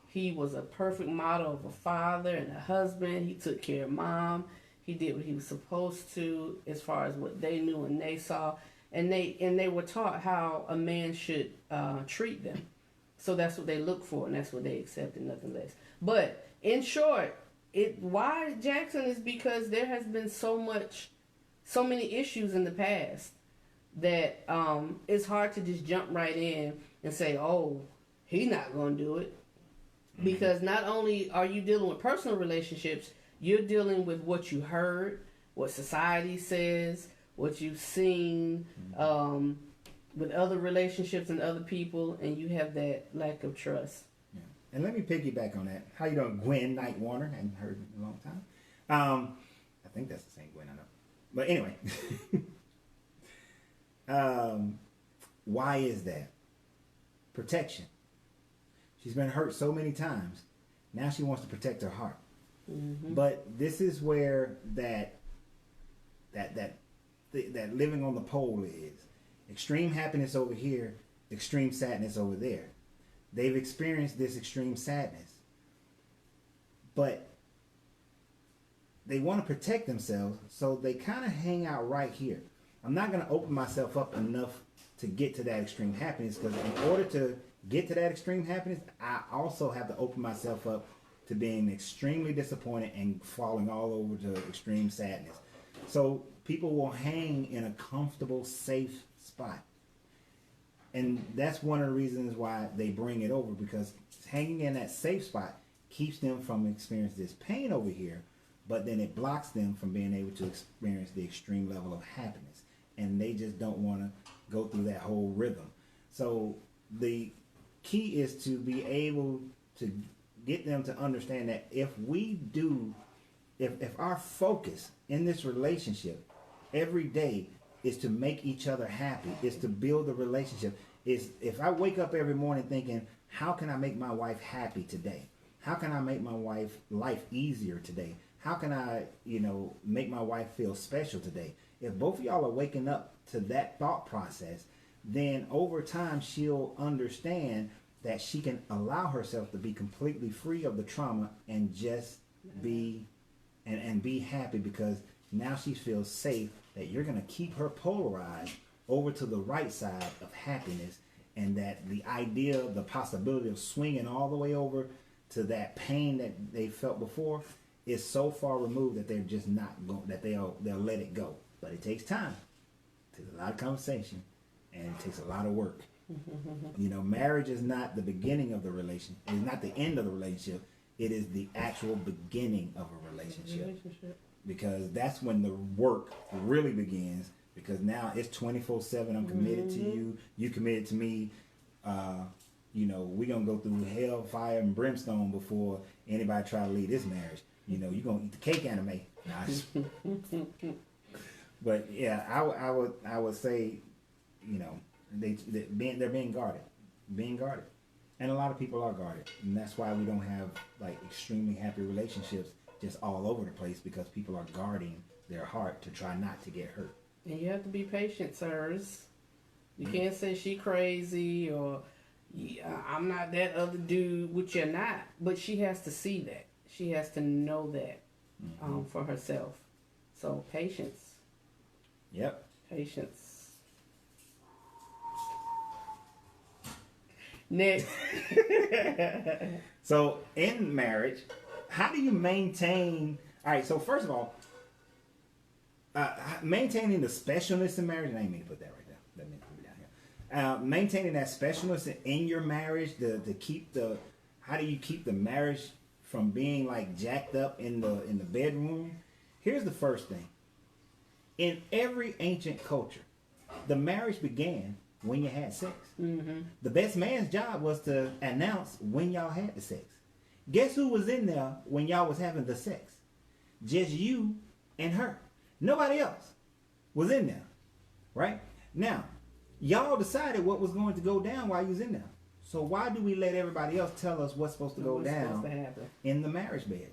Speaker 1: He was a perfect model of a father and a husband. He took care of mom. He did what he was supposed to as far as what they knew and they saw. And they were taught how a man should treat them. So that's what they look for and that's what they accept and nothing less. But in short, why Jackson is because there has been so many issues in the past that it's hard to just jump right in and say, oh, he's not going to do it. Mm-hmm. Because not only are you dealing with personal relationships, you're dealing with what you heard, what society says, what you've seen with other relationships and other people, and you have that lack of trust.
Speaker 2: Yeah. And let me piggyback on that. How you doing, Gwen Knight Warner? I haven't heard in a long time. I think that's the same Gwen I know. But anyway. Why is that? Protection. She's been hurt so many times. Now she wants to protect her heart. Mm-hmm. But this is where that living on the pole is. Extreme happiness over here, extreme sadness over there. They've experienced this extreme sadness. But they want to protect themselves, so they kind of hang out right here. I'm not going to open myself up enough to get to that extreme happiness, because in order to get to that extreme happiness, I also have to open myself up to being extremely disappointed and falling all over to extreme sadness. So people will hang in a comfortable, safe spot. And that's one of the reasons why they bring it over, because hanging in that safe spot keeps them from experiencing this pain over here, but then it blocks them from being able to experience the extreme level of happiness. and they just don't want to go through that whole rhythm. So the key is to be able to get them to understand that if our focus in this relationship every day is to make each other happy, is to build the relationship, is if I wake up every morning thinking, how can I make my wife happy today? How can I make my wife life easier today? How can I, make my wife feel special today? If both of y'all are waking up to that thought process, then over time she'll understand that she can allow herself to be completely free of the trauma and just be and be happy, because now she feels safe that you're going to keep her polarized over to the right side of happiness, and that the idea, the possibility of swinging all the way over to that pain that they felt before is so far removed that they're just not going, that they'll let it go. But it takes time. It takes a lot of conversation, and it takes a lot of work. Marriage is not the beginning of the relationship. It's not the end of the relationship. It is the actual beginning of a relationship. Because that's when the work really begins. Because now it's 24/7. I'm committed to you. You committed to me. We're going to go through hell, fire, and brimstone before anybody try to leave this marriage. You're going to eat the cake anime. But yeah, I would say, they're being guarded. And a lot of people are guarded. And that's why we don't have like extremely happy relationships just all over the place, because people are guarding their heart to try not to get hurt.
Speaker 1: And you have to be patient, sirs. You can't say she crazy or I'm not that other dude, which you're not. But she has to see that. She has to know that for herself. So patience.
Speaker 2: Yep.
Speaker 1: Patience. Next.
Speaker 2: So in marriage, how do you maintain? All right. So first of all, maintaining the specialness in marriage. And I didn't mean to put that right there. Let me put it down here. Maintaining that specialness in your marriage, to keep the. How do you keep the marriage from being like jacked up in the bedroom? Here's the first thing. In every ancient culture, the marriage began when you had sex. The best man's job was to announce when y'all had the sex. Guess who was in there when y'all was having the sex? Just you and her. Nobody else was in there, right? Now, y'all decided what was going to go down while you was in there. So why do we let everybody else tell us what's supposed to go down in the marriage bed?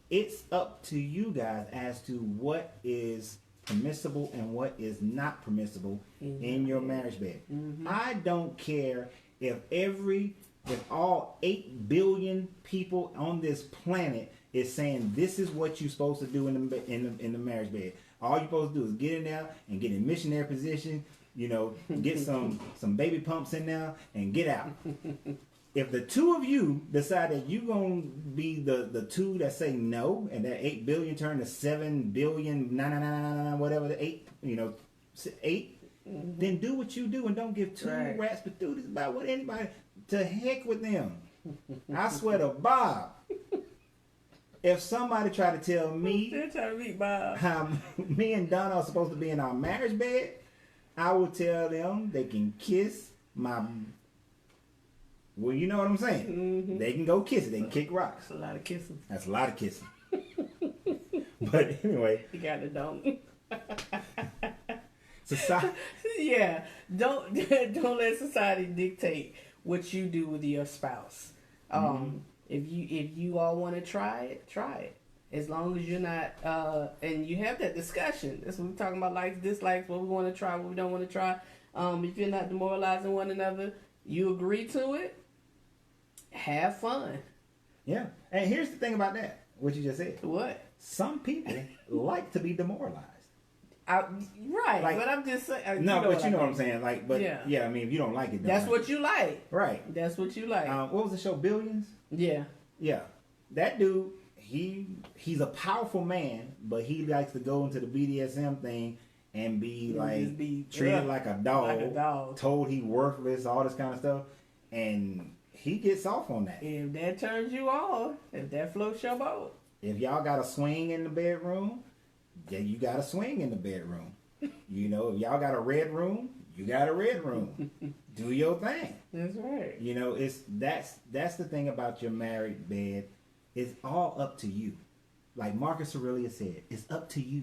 Speaker 2: It's up to you guys as to what is permissible and what is not permissible in your marriage bed. I don't care if all 8 billion people on this planet is saying this is what you're supposed to do in the marriage bed. All you're supposed to do is get in there and get in missionary position, get some baby pumps in there and get out. If the two of you decide that you're going to be the two that say no, and that 8 billion turn to 7 billion, whatever, the 8, 8, then do what you do and don't give two rats patooties about what anybody. To heck with them. I swear to Bob. If somebody try to tell me how me and Donna are supposed to be in our marriage bed, I will tell them they can kiss my. Well, you know what I'm saying. They can go kiss it. They can kick rocks.
Speaker 1: That's a lot of kissing.
Speaker 2: That's a lot of kissing. But anyway,
Speaker 1: you got it, don't.
Speaker 2: Society.
Speaker 1: Yeah, don't let society dictate what you do with your spouse. If you all want to try it. As long as you're not and you have that discussion. That's what we're talking about, likes, dislikes, what we want to try, what we don't want to try. If you're not demoralizing one another, you agree to it. Have fun.
Speaker 2: Yeah. And here's the thing about that, what you just said.
Speaker 1: What?
Speaker 2: Some people like to be demoralized.
Speaker 1: Right,
Speaker 2: like,
Speaker 1: but I'm just saying.
Speaker 2: No, but you know what I'm saying. Like, but yeah, I mean, if you don't like it,
Speaker 1: that's what you like.
Speaker 2: Right.
Speaker 1: That's what you like.
Speaker 2: What was the show? Billions.
Speaker 1: Yeah.
Speaker 2: Yeah. That dude, he's a powerful man, but he likes to go into the BDSM thing and be treated like a dog, told he worthless, all this kind of stuff, and he gets off on that.
Speaker 1: If that turns you on, if that floats your boat.
Speaker 2: If y'all got a swing in the bedroom, then you got a swing in the bedroom. You know, if y'all got a red room, you got a red room. Do your thing.
Speaker 1: That's right.
Speaker 2: You know, that's the thing about your married bed. It's all up to you. Like Marcus Aurelius said, it's up to you.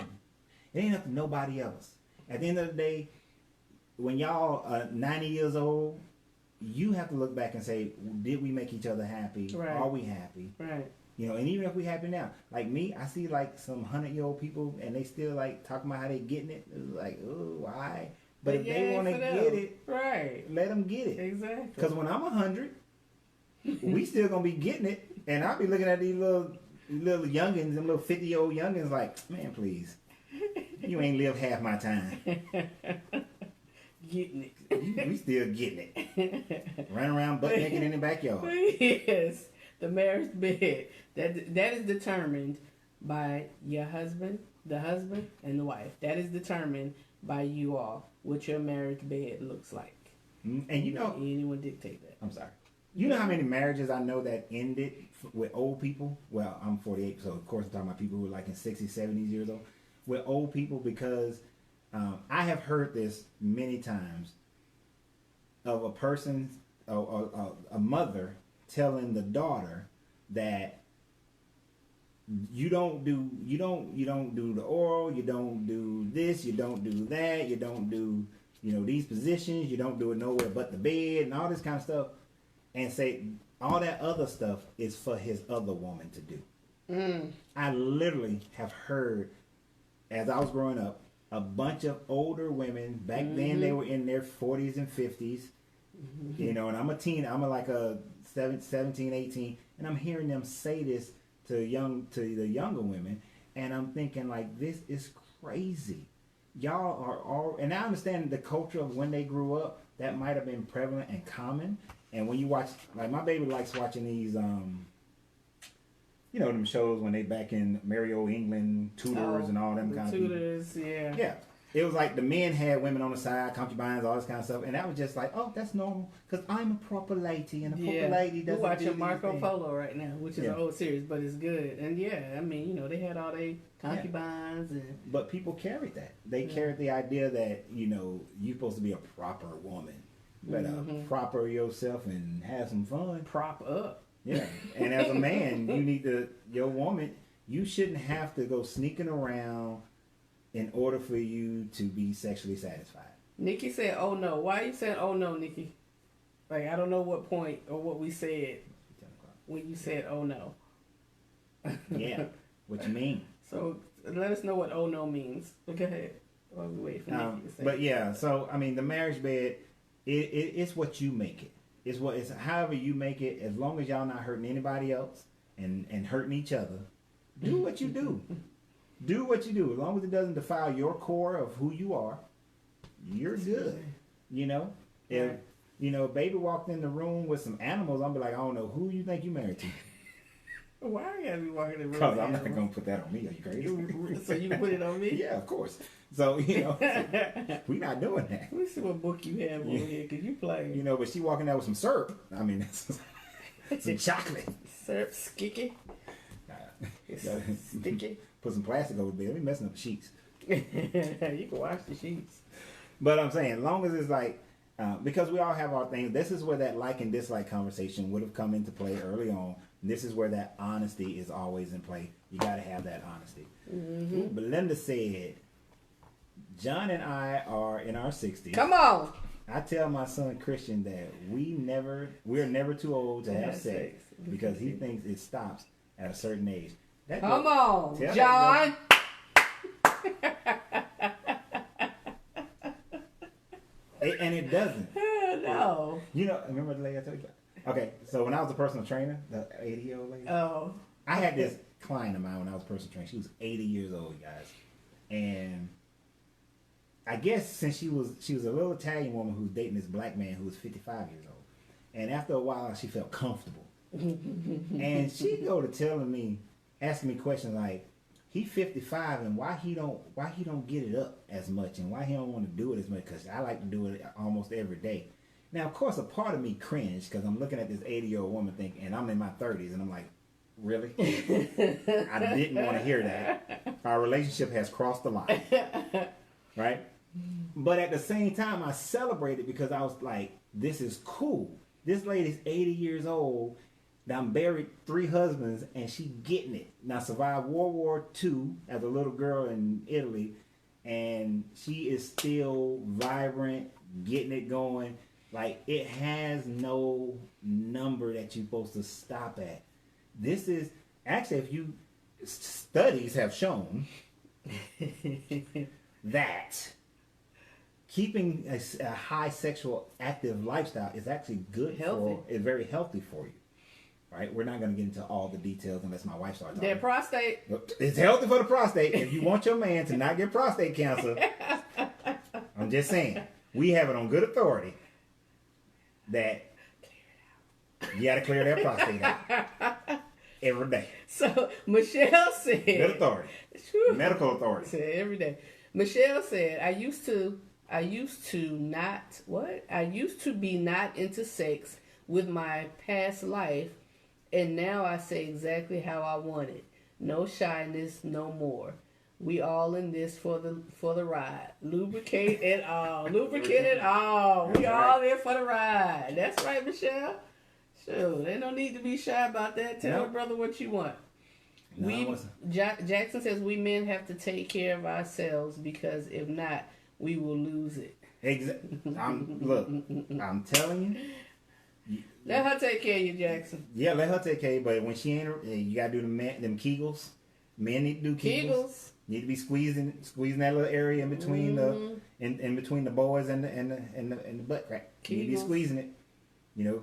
Speaker 2: It ain't up to nobody else. At the end of the day, when y'all are 90 years old, you have to look back and say, did we make each other happy?
Speaker 1: Right.
Speaker 2: Are we happy?
Speaker 1: Right.
Speaker 2: You know, and even if we happy now, like me, I see like some 100-year-old people and they still like talking about how they getting it. It's like, oh, why? But if they want to get it,
Speaker 1: right,
Speaker 2: let them get it.
Speaker 1: Exactly.
Speaker 2: Because when I'm 100, we still gonna be getting it, and I'll be looking at these little youngins, them little 50-year-old youngins, like, man, please, you ain't lived half my time.
Speaker 1: Getting it.
Speaker 2: We still getting it. Running around butt naked in the backyard.
Speaker 1: Yes, the marriage bed that is determined by your husband, the husband, and the wife. That is determined by you all. What your marriage bed looks like.
Speaker 2: And you know,
Speaker 1: anyone dictate that.
Speaker 2: I'm sorry. You know how many marriages I know that ended with old people? Well, I'm 48, so of course I'm talking about people who are like in 60s, 70s years old. With old people, because I have heard this many times of a person, a mother telling the daughter that you don't do the oral, you don't do this, you don't do that, you don't do, these positions, you don't do it nowhere but the bed and all this kind of stuff, and say all that other stuff is for his other woman to do. I literally have heard, as I was growing up, a bunch of older women, back then they were in their 40s and 50s, and I'm a teen, I'm like a 17, 18, and I'm hearing them say this to the younger women, and I'm thinking, like, this is crazy. Y'all are all, and I understand the culture of when they grew up, that might have been prevalent and common. And when you watch, like, my baby likes watching these, them shows when they back in Merry Old England, Tudors, and all them kind of
Speaker 1: Tudors, people. Yeah.
Speaker 2: Yeah. It was like the men had women on the side, concubines, all this kind of stuff, and that was just like, oh, that's normal, because I'm a proper lady, and a proper lady doesn't.
Speaker 1: We're watching Marco Polo right now, which is an old series, but it's good. And I mean, they had all their concubines, and
Speaker 2: but people carried that. They carried the idea that you're supposed to be a proper woman, but proper yourself and have some fun.
Speaker 1: Prop up.
Speaker 2: Yeah, and as a man, you need your woman. You shouldn't have to go sneaking around in order for you to be sexually satisfied.
Speaker 1: Nikki said, oh no. Why are you saying, oh no, Nikki? Like, I don't know what point or what we said when you said, oh no.
Speaker 2: Yeah, what you mean?
Speaker 1: So, let us know what oh no means. But go ahead. While we wait for Nikki to say.
Speaker 2: But yeah, so, I mean, the marriage bed, it's what you make it. It's however you make it, as long as y'all not hurting anybody else and hurting each other. Do what you do. Do what you do. As long as it doesn't defile your core of who you are, you're good. If baby walked in the room with some animals, I'll be like, I don't know who you think you married to.
Speaker 1: Why are you gotta be walking in the room?
Speaker 2: Because I'm not gonna put that on me. Are you crazy?
Speaker 1: So you can put it on me?
Speaker 2: Yeah, of course. So we're not doing that.
Speaker 1: Let me see what book you have over here, because you play.
Speaker 2: But she walking out with some syrup. I mean, some chocolate.
Speaker 1: Syrup sticky. Sticky.
Speaker 2: Put some plastic over there. We messing up the sheets.
Speaker 1: You can wash the sheets.
Speaker 2: But I'm saying, as long as it's like, because we all have our things, this is where that like and dislike conversation would have come into play early on. This is where that honesty is always in play. You got to have that honesty. Belinda said, John and I are in our 60s.
Speaker 1: Come on.
Speaker 2: I tell my son Christian that we're never too old to have sex because he thinks it stops at a certain age.
Speaker 1: Come on, John.
Speaker 2: And it doesn't.
Speaker 1: No.
Speaker 2: Remember the lady I told you about? Okay, so when I was a personal trainer, the 80-year-old lady.
Speaker 1: Oh.
Speaker 2: I had this client of mine when I was a personal trainer. She was 80 years old, guys. And I guess since she was a little Italian woman who was dating this black man who was 55 years old. And after a while, she felt comfortable. And she'd go to asking me questions like, he 55 and why he don't get it up as much and why he don't want to do it as much, because I like to do it almost every day. Now, of course, a part of me cringed because I'm looking at this 80-year-old woman and I'm in my 30s and I'm like, really? I didn't want to hear that. Our relationship has crossed the line. right? But at the same time, I celebrated because I was like, this is cool. This lady's 80 years old. Now buried 3 husbands, and she getting it. Now survived World War II as a little girl in Italy, and she is still vibrant, getting it going. Like, it has no number that you're supposed to stop at. This is actually, if you studies have shown that keeping a high sexual active lifestyle is actually good is very healthy for you. Right? We're not going to get into all the details unless my wife starts talking.
Speaker 1: Their prostate.
Speaker 2: It's healthy for the prostate. If you want your man to not get prostate cancer, I'm just saying, we have it on good authority that you got to clear that prostate out every day.
Speaker 1: So Michelle said,
Speaker 2: good authority, medical authority.
Speaker 1: Said every day. Michelle said, I used to be not into sex with my past life, and now I say exactly how I want it. No shyness, no more. We all in this for the ride. Lubricate it all. Lubricate it all. We all there for the ride. That's right, Michelle. Sure, they don't need to be shy about that. Tell your brother what you want.
Speaker 2: No,
Speaker 1: Jackson says we men have to take care of ourselves because if not, we will lose it.
Speaker 2: I'm telling you.
Speaker 1: Let her take care of you, Jackson.
Speaker 2: Yeah, let her take care of you. But when she ain't, you gotta do them Kegels. Men need to do Kegels. Need to be squeezing that little area in between in between the boys and the butt crack. You need to be squeezing it. You know,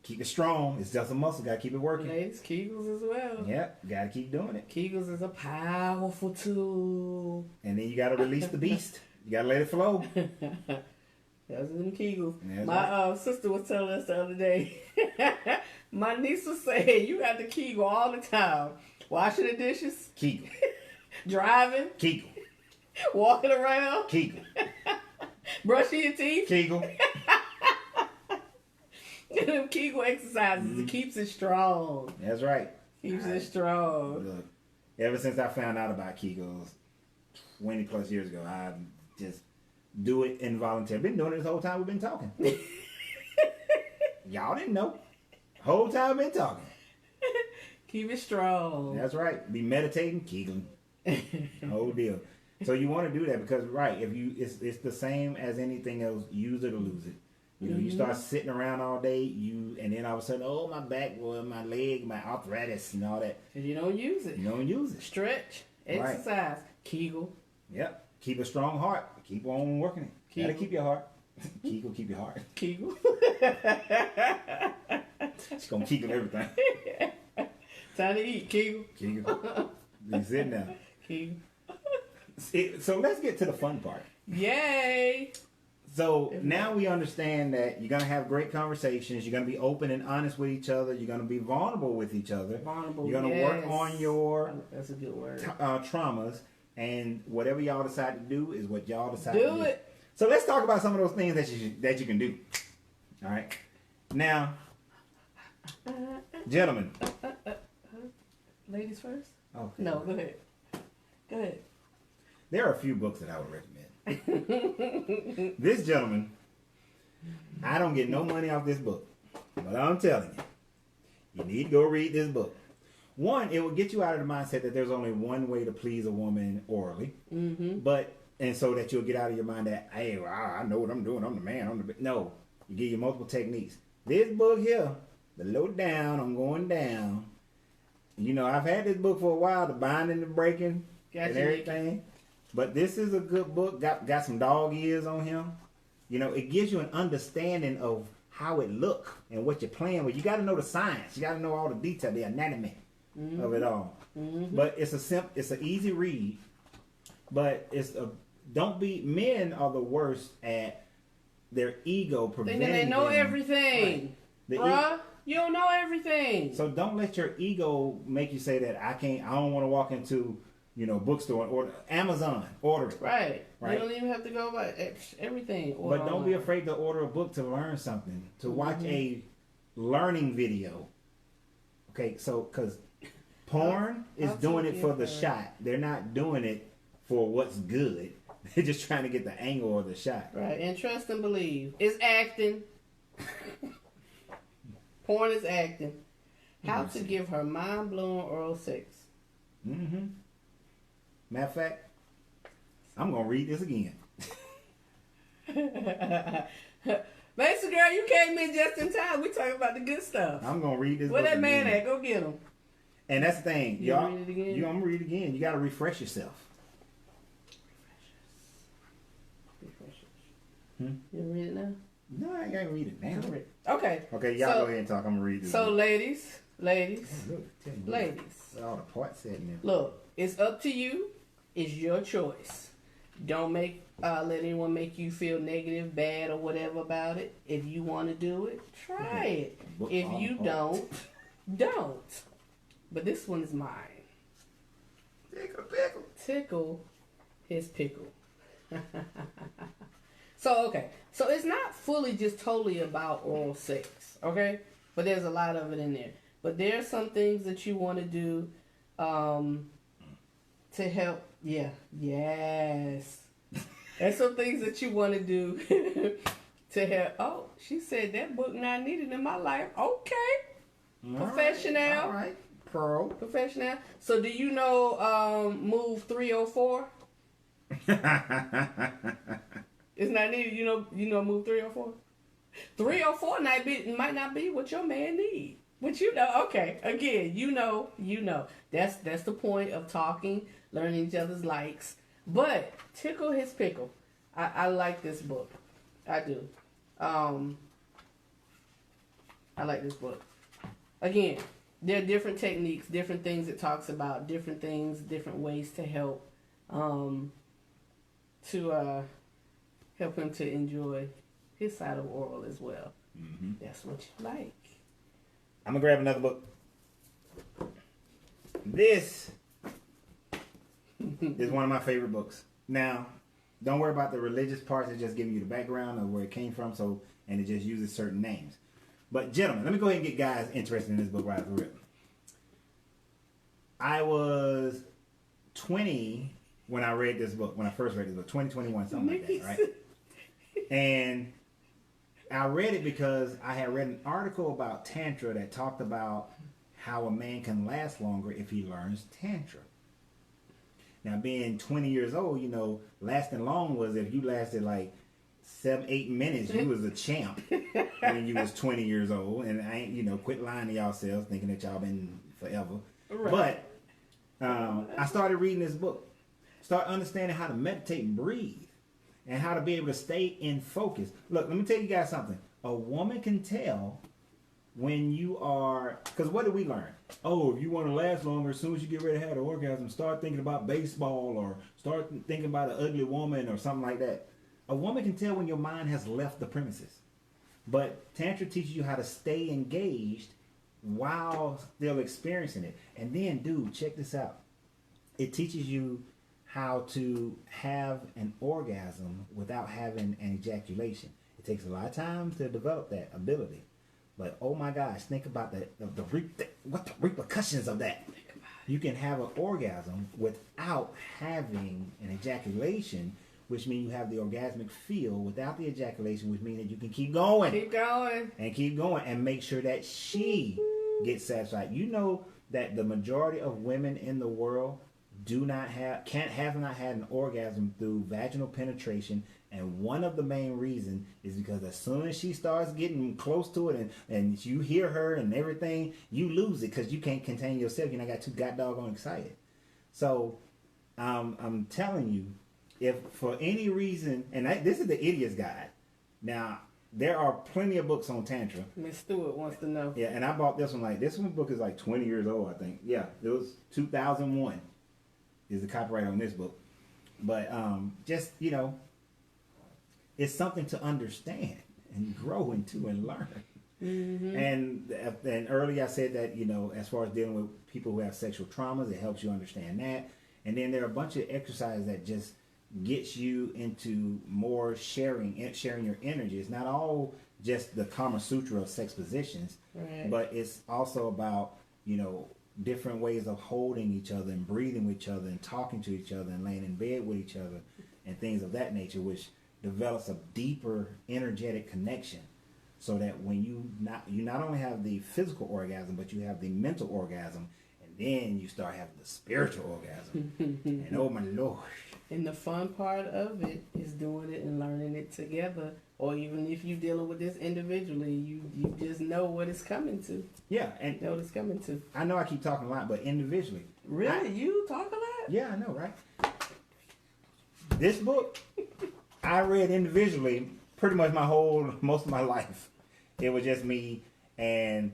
Speaker 2: keep it strong. It's just a muscle. Gotta keep it working.
Speaker 1: Ladies, Kegels as well.
Speaker 2: Yep, gotta keep doing it.
Speaker 1: Kegels is a powerful tool.
Speaker 2: And then you gotta release the beast. You gotta let it flow.
Speaker 1: Those are them Kegels.
Speaker 2: That's
Speaker 1: my sister was telling us the other day. My niece was saying you got to Kegel all the time. Washing the dishes.
Speaker 2: Kegel.
Speaker 1: Driving.
Speaker 2: Kegel.
Speaker 1: Walking around.
Speaker 2: Kegel.
Speaker 1: Brushing your teeth.
Speaker 2: Kegel.
Speaker 1: Them Kegel exercises, it keeps it strong.
Speaker 2: That's right.
Speaker 1: Keeps it strong.
Speaker 2: Look, ever since I found out about Kegels 20 plus years ago, I just do it involuntarily. Been doing it this whole time we've been talking. Y'all didn't know. Whole time I've been talking.
Speaker 1: Keep it strong.
Speaker 2: That's right. Be meditating, Kegel. Whole deal. So you want to do that because it's the same as anything else. Use it or lose it. You know, you start sitting around all day, and then all of a sudden, oh, my back, my leg, my arthritis, and all that.
Speaker 1: And you don't use it.
Speaker 2: You don't use it.
Speaker 1: Stretch, exercise, right. Kegel.
Speaker 2: Yep. Keep a strong heart. Keep on working it. Kegel. Gotta keep your heart. Kegel, keep your heart.
Speaker 1: Kegel.
Speaker 2: She's gonna Kegel everything.
Speaker 1: Time to eat, Kegel.
Speaker 2: Kegel. Be sitting down.
Speaker 1: Kegel.
Speaker 2: So let's get to the fun part.
Speaker 1: Yay!
Speaker 2: So now we understand that you're going to have great conversations. You're going to be open and honest with each other. You're going to be vulnerable with each other.
Speaker 1: Vulnerable,
Speaker 2: you're going to work on your
Speaker 1: that's a good word.
Speaker 2: Traumas. And whatever y'all decide to do is what y'all decide to do.
Speaker 1: Do it.
Speaker 2: So let's talk about some of those things that you can do. All right. Now, gentlemen.
Speaker 1: Ladies first?
Speaker 2: Okay.
Speaker 1: No, go ahead. Go ahead.
Speaker 2: There are a few books that I would recommend. This gentleman, I don't get no money off this book, but I'm telling you need to go read this book. One, it will get you out of the mindset that there's only one way to please a woman orally, and so that you'll get out of your mind that, hey, well, I know what I'm doing. I'm the man. No, you give you multiple techniques. This book here, the low down, I'm going down. You know, I've had this book for a while, the binding, the breaking, and everything. But this is a good book. Got some dog ears on him. You know, it gives you an understanding of how it look and what you're playing with. You got to know the science. You got to know all the detail, the anatomy of it all. But it's an easy read. But men are the worst at their ego preventing.
Speaker 1: They know everything,
Speaker 2: right.
Speaker 1: Bruh. You don't know everything.
Speaker 2: So don't let your ego make you say that I don't want to walk into, bookstore and order Amazon. Order it.
Speaker 1: Right. You don't even have to go by everything.
Speaker 2: But don't online. Be afraid to order a book to learn something, to watch a learning video. Okay, so because porn is doing it for the shot. They're not doing it for what's good. They're just trying to get the angle of the shot.
Speaker 1: Right, and trust and believe. It's acting. Porn is acting. How to give her mind-blowing oral sex.
Speaker 2: Mm-hmm. Matter of fact, I'm going to read this again.
Speaker 1: Mason girl, you came in just in time. We talking about the good stuff.
Speaker 2: I'm going to read this
Speaker 1: Where
Speaker 2: book
Speaker 1: that man
Speaker 2: again.
Speaker 1: at? Go get him.
Speaker 2: And that's the thing.
Speaker 1: You
Speaker 2: Y'all,
Speaker 1: read it again?
Speaker 2: I'm going to read it again. You got to refresh yourself.
Speaker 1: You read it now?
Speaker 2: No, I ain't got to read it now.
Speaker 1: Okay.
Speaker 2: Okay, y'all go ahead and talk. I'm going to read this.
Speaker 1: So,
Speaker 2: book.
Speaker 1: ladies,
Speaker 2: Oh, look, tell me,
Speaker 1: ladies.
Speaker 2: all the parts sitting there.
Speaker 1: Look, it's up to you. It's your choice. Don't let anyone make you feel negative, bad, or whatever about it. If you want to do it, try it. If you don't, don't. But this one's mine. Tickle his pickle. So, okay. So, it's not fully just totally about oral sex, okay? But there's a lot of it in there. But there are some things that you want to do to help. Yeah. Yes. There's some things that you want to do to help. Oh, she said that book not needed in my life. Okay. Professional.
Speaker 2: All right. Pro.
Speaker 1: Professional. So, do you know Move 304? It's not needed. You know Move 304? 304 might not be what your man need. But you know, okay. Again, you know. That's the point of talking, learning each other's likes. But tickle his pickle. I like this book. I do. I like this book. Again, there are different techniques, different things it talks about, different things, different ways to help help him to enjoy his side of oral as well. Mm-hmm. That's what you like.
Speaker 2: I'm going to grab another book. This is one of my favorite books. Now, don't worry about the religious parts. It's just giving you the background of where it came from, and it just uses certain names. But gentlemen, let me go ahead and get guys interested in this book right off the rip. I was 20 when I read this book, when I first read this book, 2021, something like that, right? And I read it because I had read an article about Tantra that talked about how a man can last longer if he learns Tantra. Now, being 20 years old, lasting long was if you lasted like 7-8 minutes, you was a champ when you was 20 years old. And I ain't, quit lying to yourselves thinking that y'all been forever. Right. But I started reading this book. Start understanding how to meditate and breathe. And how to be able to stay in focus. Look, let me tell you guys something. A woman can tell when you are... Because what did we learn? Oh, if you want to last longer, as soon as you get ready to have an orgasm, start thinking about baseball or start thinking about an ugly woman or something like that. A woman can tell when your mind has left the premises. But Tantra teaches you how to stay engaged while still experiencing it. And then, dude, check this out. It teaches you how to have an orgasm without having an ejaculation. It takes a lot of time to develop that ability. But oh my gosh, think about what the repercussions of that. You can have an orgasm without having an ejaculation, which means you have the orgasmic feel without the ejaculation, which means that you can keep going.
Speaker 1: Keep going.
Speaker 2: And make sure that she gets satisfied. You know that the majority of women in the world have not had an orgasm through vaginal penetration, and one of the main reasons is because as soon as she starts getting close to it and you hear her and everything, you lose it because you can't contain yourself. You know, got too doggone excited. So I'm telling you, if for any reason, and this is the Idiot's Guide. Now, there are plenty of books on Tantra.
Speaker 1: Miss Stewart wants to know.
Speaker 2: Yeah, and I bought this one. This book is like 20 years old, I think. Yeah, it was 2001. Is the copyright on this book. But just, it's something to understand and grow into and learn. Mm-hmm. And earlier I said that, as far as dealing with people who have sexual traumas, it helps you understand that. And then there are a bunch of exercises that just gets you into more sharing your energy. It's not all just the Kama Sutra of sex positions, right, but it's also about, different ways of holding each other and breathing with each other and talking to each other and laying in bed with each other and things of that nature, which develops a deeper energetic connection. So that when you not only have the physical orgasm, but you have the mental orgasm, and then you start having the spiritual orgasm. And oh my Lord.
Speaker 1: And the fun part of it is doing it and learning it together. Or even if you're dealing with this individually, you just know what it's coming to.
Speaker 2: Yeah, and
Speaker 1: know what it's coming to.
Speaker 2: I know I keep talking a lot, but individually.
Speaker 1: Really? You talk a lot?
Speaker 2: Yeah, I know, right? This book, I read individually pretty much most of my life. It was just me, and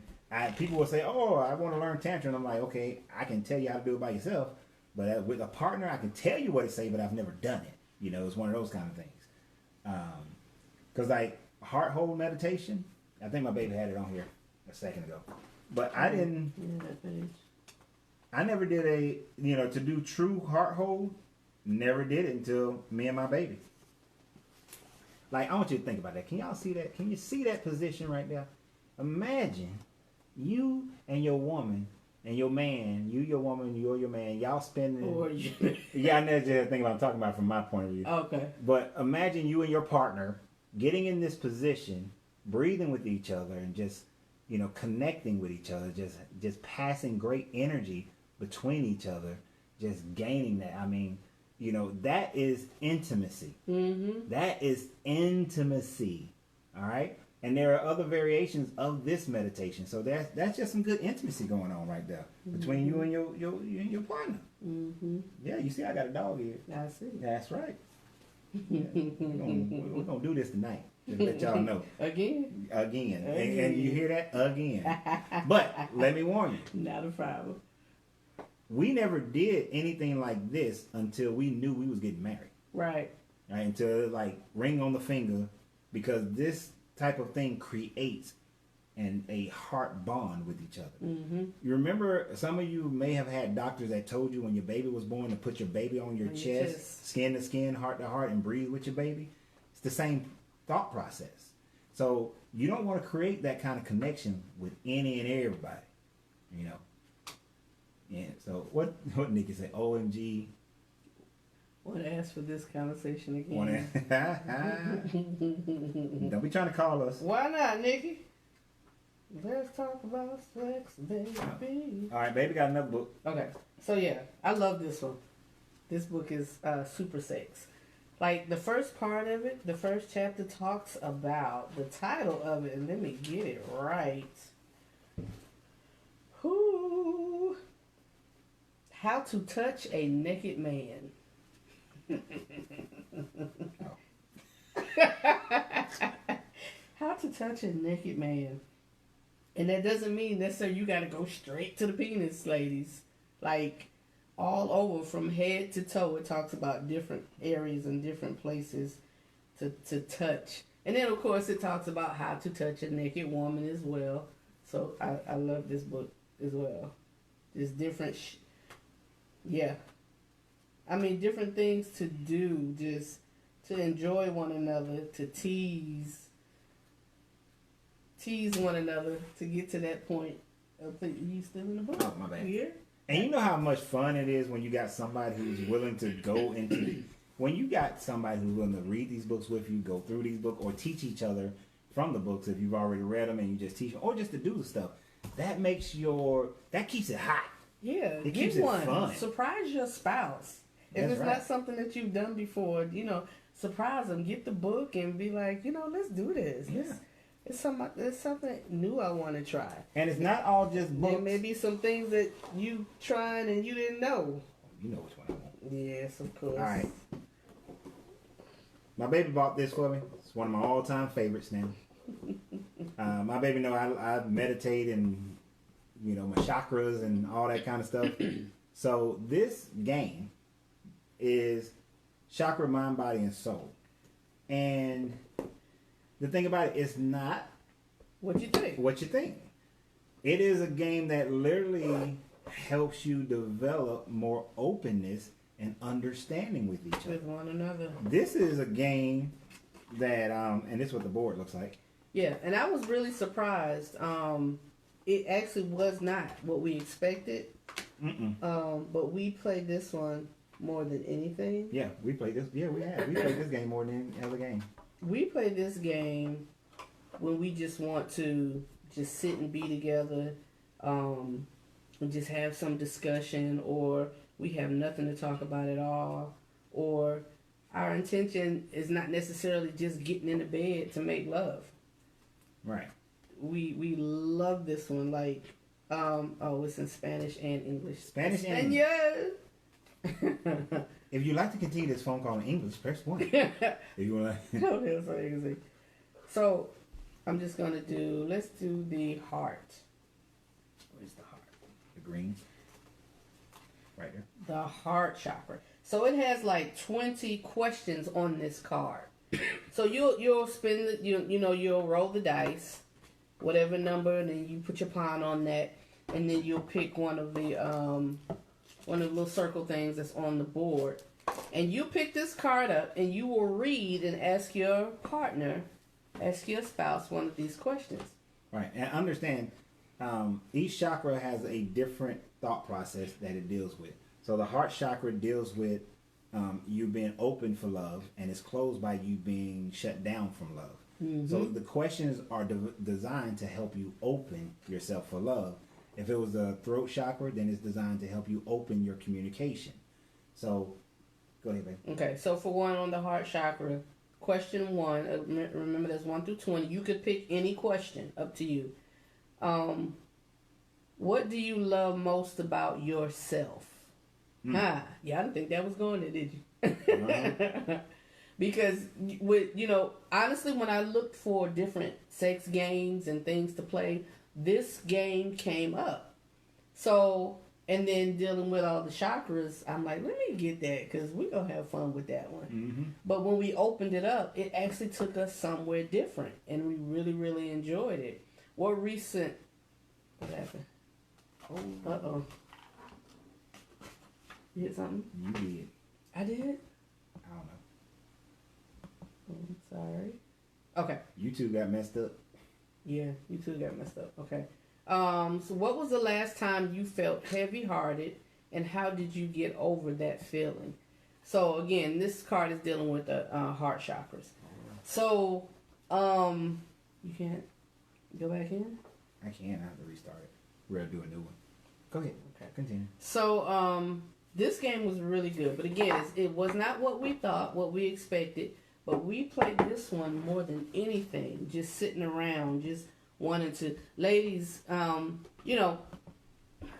Speaker 2: people will say, "Oh, I want to learn Tantra," and I'm like, "Okay, I can tell you how to do it by yourself, but with a partner, I can tell you what to say, but I've never done it." You know, it's one of those kind of things. Because like heart hold meditation, I think my baby had it on here a second ago, but I didn't. I never did to do true heart hold. Never did it until me and my baby. Like, I want you to think about that. Can y'all see that? Can you see that position right there? Imagine you and your woman and your man, you, your woman, you're your man, y'all spending... Yeah, I never just think about what I'm talking about from my point of view.
Speaker 1: Okay.
Speaker 2: But imagine you and your partner getting in this position, breathing with each other, and just, connecting with each other, just passing great energy between each other, just gaining that. I mean... that is intimacy.
Speaker 1: Mm-hmm.
Speaker 2: That is intimacy. All right? And there are other variations of this meditation. So that's just some good intimacy going on right there between you and your partner.
Speaker 1: Mm-hmm.
Speaker 2: Yeah, you see I got a dog here.
Speaker 1: I see.
Speaker 2: That's right. Yeah. We're gonna do this tonight. Just let y'all know.
Speaker 1: Again.
Speaker 2: And you hear that? Again. But let me warn you.
Speaker 1: Not a problem.
Speaker 2: We never did anything like this until we knew we was getting married.
Speaker 1: Right.
Speaker 2: Until like ring on the finger, because this type of thing creates a heart bond with each other.
Speaker 1: Mm-hmm.
Speaker 2: You remember, some of you may have had doctors that told you when your baby was born to put your baby on your chest, skin to skin, heart to heart, and breathe with your baby. It's the same thought process. So you don't want to create that kind of connection with any and everybody, Yeah, so what Nikki say? OMG.
Speaker 1: Want to ask for this conversation again?
Speaker 2: Don't be trying to call us.
Speaker 1: Why not, Nikki? Let's talk about sex, baby.
Speaker 2: All right, baby got another book.
Speaker 1: Okay, so yeah, I love this one. This book is super sex. Like the first part of it, the first chapter talks about the title of it, and let me get it right. Whoo. How to touch a naked man. How to touch a naked man. And that doesn't mean necessarily you gotta go straight to the penis, ladies. Like all over from head to toe, it talks about different areas and different places to touch. And then of course it talks about how to touch a naked woman as well. So I love this book as well. There's different yeah. I mean, different things to do, just to enjoy one another, to tease one another, to get to that point. You still in the book?
Speaker 2: Oh, my bad.
Speaker 1: Yeah.
Speaker 2: And you know how much fun it is when you got somebody who's willing to go into... When you got somebody who's willing to read these books with you, go through these books, or teach each other from the books if you've already read them and you just teach them, or just to do the stuff. That keeps it hot.
Speaker 1: Yeah,
Speaker 2: it keeps it fun.
Speaker 1: Surprise your spouse. If it's not something that you've done before, surprise them. Get the book and be like, let's do this.
Speaker 2: Yeah.
Speaker 1: It's something new I want to try.
Speaker 2: And it's not all just books.
Speaker 1: There may be some things that you trying and you didn't know.
Speaker 2: You know which one I want.
Speaker 1: Yes, of course.
Speaker 2: All right. My baby bought this for me. It's one of my all-time favorites now. My baby know I meditate and my chakras and all that kind of stuff. So this game is chakra, mind, body, and soul. And the thing about it is not
Speaker 1: what you think.
Speaker 2: It is a game that literally helps you develop more openness and understanding with each other.
Speaker 1: With one another.
Speaker 2: This is a game that, and this is what the board looks like.
Speaker 1: Yeah, and I was really surprised. It actually was not what we expected. But we played this one more than anything.
Speaker 2: Yeah, we played this. Yeah, we have. We played this game more than any other game.
Speaker 1: We play this game when we just want to just sit and be together, and just have some discussion, or we have nothing to talk about at all, or our intention is not necessarily just getting into bed to make love.
Speaker 2: Right.
Speaker 1: We love this one. Like, it's in Spanish and English.
Speaker 2: Spanish and If you'd like to continue this phone call in English, press 1. If you want to.
Speaker 1: No, that's so easy. So, I'm just going to let's do the heart. Where's the heart?
Speaker 2: The green. Right there.
Speaker 1: The heart chakra. So, it has like 20 questions on this card. So, you'll spin, you'll roll the dice, whatever number, and then you put your pawn on that, and then you'll pick one of the little circle things that's on the board. And you pick this card up, and you will read and ask your partner, ask your spouse one of these questions.
Speaker 2: Right. And understand, each chakra has a different thought process that it deals with. So the heart chakra deals with you being open for love, and it's closed by you being shut down from love. Mm-hmm. So the questions are designed to help you open yourself for love. If it was a throat chakra, then it's designed to help you open your communication. So, go ahead, babe.
Speaker 1: Okay, so for one on the heart chakra, question 1, remember there's 1 through 20. You could pick any question, up to you. What do you love most about yourself? Yeah, I didn't think that was going there, did you? Because, honestly, when I looked for different sex games and things to play, this game came up. So, and then dealing with all the chakras, I'm like, let me get that, because we're going to have fun with that one. Mm-hmm. But when we opened it up, it actually took us somewhere different, and we really, really enjoyed it. What happened? Uh-oh. You hit something?
Speaker 2: You did.
Speaker 1: I did?
Speaker 2: I don't know.
Speaker 1: I'm sorry. Okay.
Speaker 2: You two got messed up.
Speaker 1: Yeah, you two got messed up. Okay. So what was the last time you felt heavy-hearted, and how did you get over that feeling? So, again, this card is dealing with the heart chakras. So, you can't go back in?
Speaker 2: I can. I have to restart it. We're going to do a new one. Go ahead.
Speaker 1: Okay.
Speaker 2: Continue.
Speaker 1: So, this game was really good. But, again, it was not what we thought, what we expected. But we played this one more than anything, just sitting around, just wanting to. Ladies,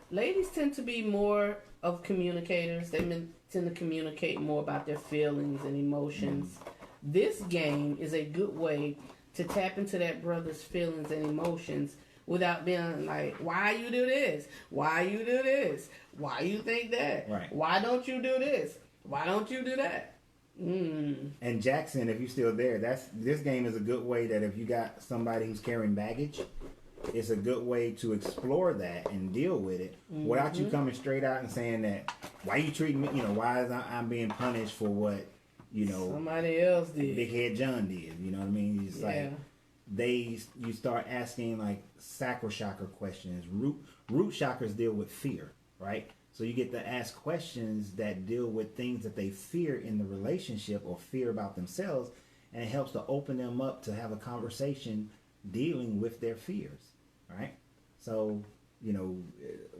Speaker 1: ladies tend to be more of communicators. They tend to communicate more about their feelings and emotions. This game is a good way to tap into that brother's feelings and emotions without being like, why you do this? Why you do this? Why you think that?
Speaker 2: Right.
Speaker 1: Why don't you do this? Why don't you do that?
Speaker 2: And Jackson, if you're still there, this game is a good way that if you got somebody who's carrying baggage, it's a good way to explore that and deal with it without you coming straight out and saying that, why you treating me, why is I'm being punished for what,
Speaker 1: somebody else did.
Speaker 2: Big Head John did, you know what I mean? It's like you start asking like sacral chakra questions. Root chakras deal with fear, right? So you get to ask questions that deal with things that they fear in the relationship or fear about themselves, and it helps to open them up to have a conversation dealing with their fears, right? So,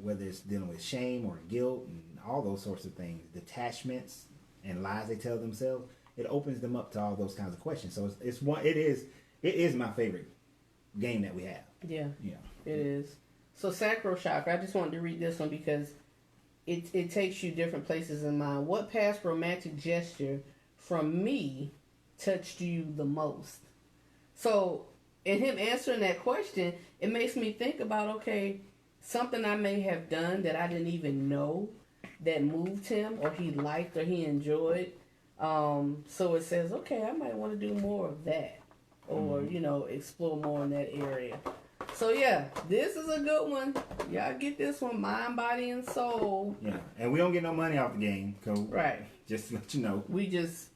Speaker 2: whether it's dealing with shame or guilt and all those sorts of things, detachments and lies they tell themselves, it opens them up to all those kinds of questions. So it is my favorite game that we have.
Speaker 1: Yeah. It is. So sacral chakra, I just wanted to read this one because it takes you different places in mind. What past romantic gesture from me touched you the most? So, in him answering that question, it makes me think about, okay, something I may have done that I didn't even know that moved him or he liked or he enjoyed. So it says, okay, I might want to do more of that or, explore more in that area. So, yeah, this is a good one. Y'all get this one, mind, body, and soul.
Speaker 2: Yeah, and we don't get no money off the game.
Speaker 1: Right.
Speaker 2: Just to let you know.
Speaker 1: We just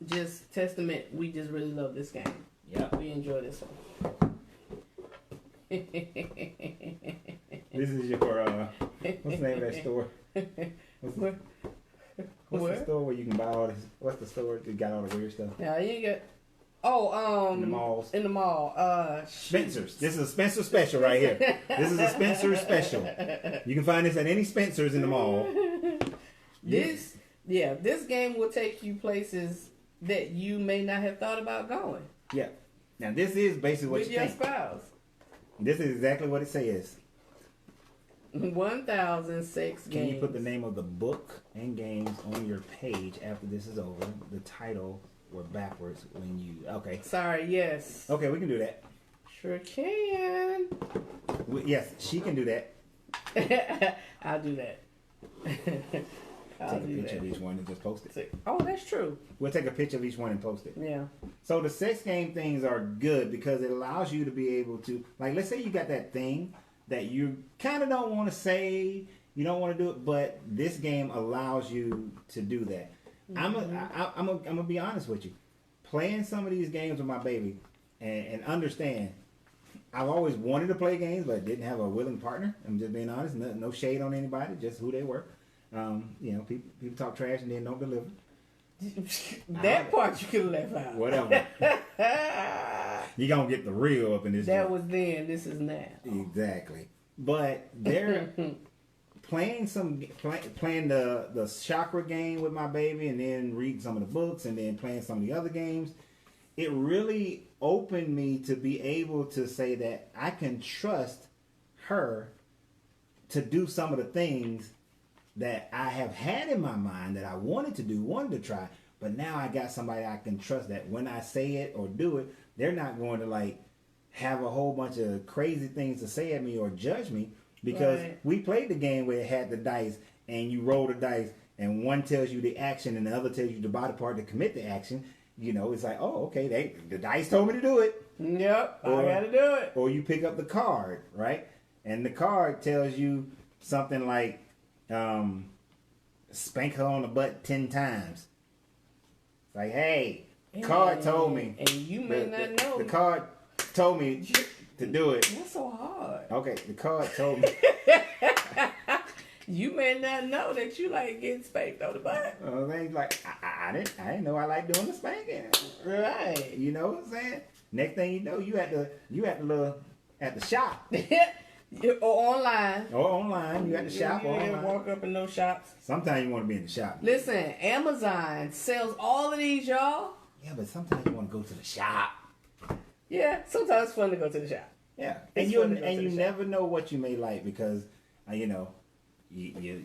Speaker 1: testament, we just really love this game.
Speaker 2: Yeah.
Speaker 1: We enjoy this one.
Speaker 2: This is your, what's the name of that store? What's
Speaker 1: Where?
Speaker 2: the store where you can buy all this? What's the store that got all the weird stuff?
Speaker 1: Yeah, you get. Oh,
Speaker 2: In the malls.
Speaker 1: In the mall.
Speaker 2: Spencer's. This is a Spencer special right here. This is a Spencer special. You can find this at any Spencer's in the mall.
Speaker 1: This game will take you places that you may not have thought about going.
Speaker 2: Yeah. Now this is basically what
Speaker 1: with
Speaker 2: you
Speaker 1: your
Speaker 2: think.
Speaker 1: spouse.
Speaker 2: This is exactly what it says.
Speaker 1: 1,006 games.
Speaker 2: Can you put the name of the book and games on your page after this is over? The title or backwards when you... Okay.
Speaker 1: Sorry, yes.
Speaker 2: Okay, we can do that.
Speaker 1: Sure can.
Speaker 2: Yes, she can do that.
Speaker 1: I'll do that.
Speaker 2: Take a picture of each one and just post it.
Speaker 1: Oh, that's true.
Speaker 2: We'll take a picture of each one and post it.
Speaker 1: Yeah.
Speaker 2: So the sex game things are good because it allows you to be able to... Like, let's say you got that thing that you kind of don't want to say, you don't want to do it, but this game allows you to do that. Mm-hmm. I'm gonna be honest with you. Playing some of these games with my baby and understand, I've always wanted to play games, but didn't have a willing partner. I'm just being honest. No shade on anybody, just who they were. People talk trash and then don't deliver.
Speaker 1: That part you could have left out.
Speaker 2: Whatever. You're going to get the real up in this.
Speaker 1: That was then, this is now.
Speaker 2: Exactly. But they're playing the chakra game with my baby and then reading some of the books and then playing some of the other games. It really opened me to be able to say that I can trust her to do some of the things that I have had in my mind that I wanted to do, wanted to try. But now I got somebody I can trust that when I say it or do it, they're not going to like have a whole bunch of crazy things to say at me or judge me because we played the game where it had the dice and you roll the dice and one tells you the action and the other tells you the body part to commit the action. You know, it's like, oh, okay, the dice told me to do it.
Speaker 1: Yep, I gotta do it.
Speaker 2: Or you pick up the card, right? And the card tells you something like, spank her on the butt 10 times. It's like, hey, card told me.
Speaker 1: And you may not know.
Speaker 2: The card told me to do it.
Speaker 1: That's so hard.
Speaker 2: Okay, the card told me.
Speaker 1: You may not know that you like getting spanked on the butt.
Speaker 2: Things like, I didn't know I like doing the spanking.
Speaker 1: Right.
Speaker 2: You know what I'm saying? Next thing you know, you at the shop.
Speaker 1: Or online.
Speaker 2: Or online. You at the shop or online.
Speaker 1: Walk up in those shops.
Speaker 2: Sometimes you want to be in the shop.
Speaker 1: Listen, Amazon sells all of these, y'all.
Speaker 2: Yeah, but sometimes you want to go to the shop.
Speaker 1: Yeah, sometimes it's fun to go to the shop.
Speaker 2: Yeah,
Speaker 1: It's
Speaker 2: and you never know what you may like because you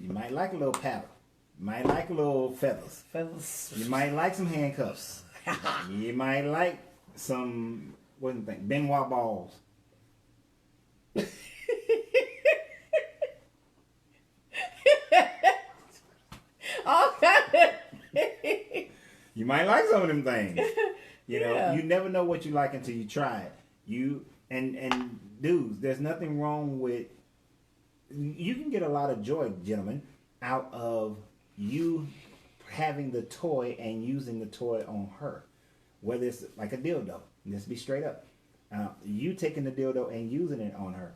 Speaker 2: might like a little paddle, you might like a little feathers, you might like some handcuffs, you might like some Benoit balls. You might like some of them things. You know, you never know what you like until you try it. And dudes, there's nothing wrong with. You can get a lot of joy, gentlemen, out of you having the toy and using the toy on her. Whether it's like a dildo, let's be straight up. You taking the dildo and using it on her.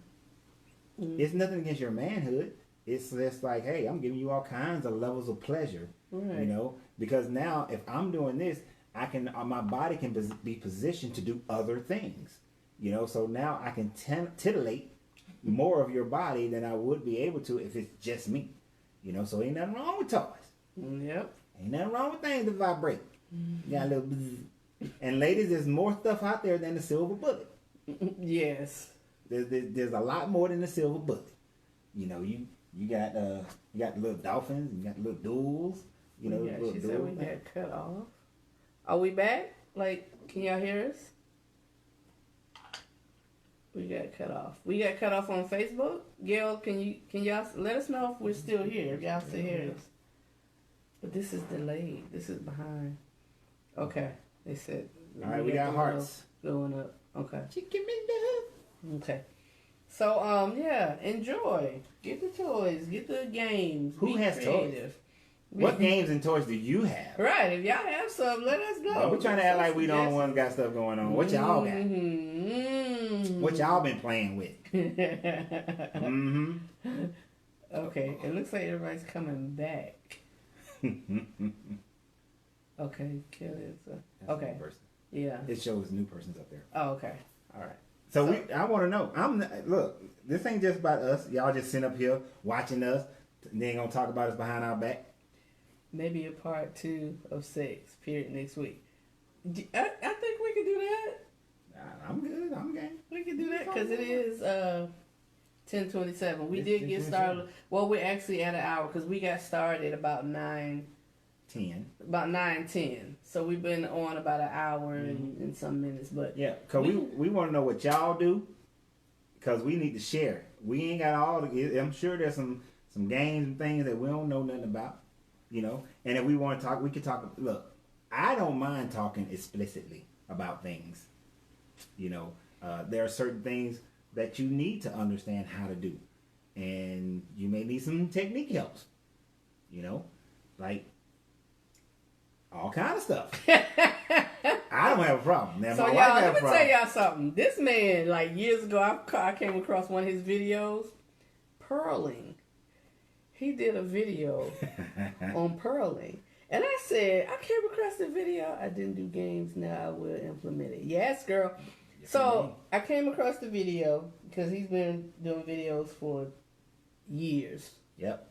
Speaker 2: Mm. It's nothing against your manhood. It's just like, hey, I'm giving you all kinds of levels of pleasure. Right. You know, because now if I'm doing this, I can my body can be positioned to do other things. You know, so now I can titillate more of your body than I would be able to if it's just me. You know, so ain't nothing wrong with toys.
Speaker 1: Yep.
Speaker 2: Ain't nothing wrong with things that vibrate. You got a little bzz. And ladies, there's more stuff out there than the silver bullet.
Speaker 1: Yes.
Speaker 2: There's a lot more than the silver bullet. You know, you got the little dolphins, you got the little duels. You know,
Speaker 1: yeah, she said we got cut off. Are we back? Like, can y'all hear us? We got cut off. We got cut off on Facebook. Gail, can y'all let us know if we're still here? If y'all still hear us. But this is delayed. This is behind. Okay. They said.
Speaker 2: All right, we got hearts
Speaker 1: going up. Okay.
Speaker 2: Chicken love.
Speaker 1: Okay. So yeah, enjoy. Get the toys. Get the games.
Speaker 2: Who has toys? What games and toys do you have?
Speaker 1: Right. If y'all have some, let us know.
Speaker 2: We're trying to act like we the only ones got stuff going on. What y'all got? Mm-hmm. What y'all been playing with?
Speaker 1: Okay. It looks like everybody's coming back. Okay, kill it.
Speaker 2: That's
Speaker 1: Okay.
Speaker 2: a new person.
Speaker 1: Yeah.
Speaker 2: It shows new persons up there.
Speaker 1: Oh, okay. All right.
Speaker 2: So I want to know. Look. This ain't just about us. Y'all just sitting up here watching us. And they ain't gonna talk about us behind our back.
Speaker 1: Maybe a part 2 of sex. Period. Next week. I think we could do that.
Speaker 2: I'm good. I'm game.
Speaker 1: We could do that because it is 10:27. We
Speaker 2: It's
Speaker 1: did get
Speaker 2: 10:27.
Speaker 1: started. Well, we're actually at an hour because we got started about 9:10.
Speaker 2: 10.
Speaker 1: So we've been on about an hour and some minutes. But
Speaker 2: Yeah, because we want to know what y'all do, because we need to share. We ain't got all the, I'm sure there's some games and things that we don't know nothing about, you know. And if we want to talk, we can talk. Look, I don't mind talking explicitly about things. You know, there are certain things that you need to understand how to do. And you may need some technique helps. You know, like all kind of stuff. I don't have a problem. Now,
Speaker 1: so
Speaker 2: my
Speaker 1: y'all,
Speaker 2: wife have
Speaker 1: let
Speaker 2: a
Speaker 1: me
Speaker 2: problem.
Speaker 1: tell y'all something. This man, like years ago, I came across one of his videos, pearling. He did a video on pearling. And I said, I came across the video. I didn't do games. Now I will implement it. Yes, girl. So I came across the video because he's been doing videos for years.
Speaker 2: Yep.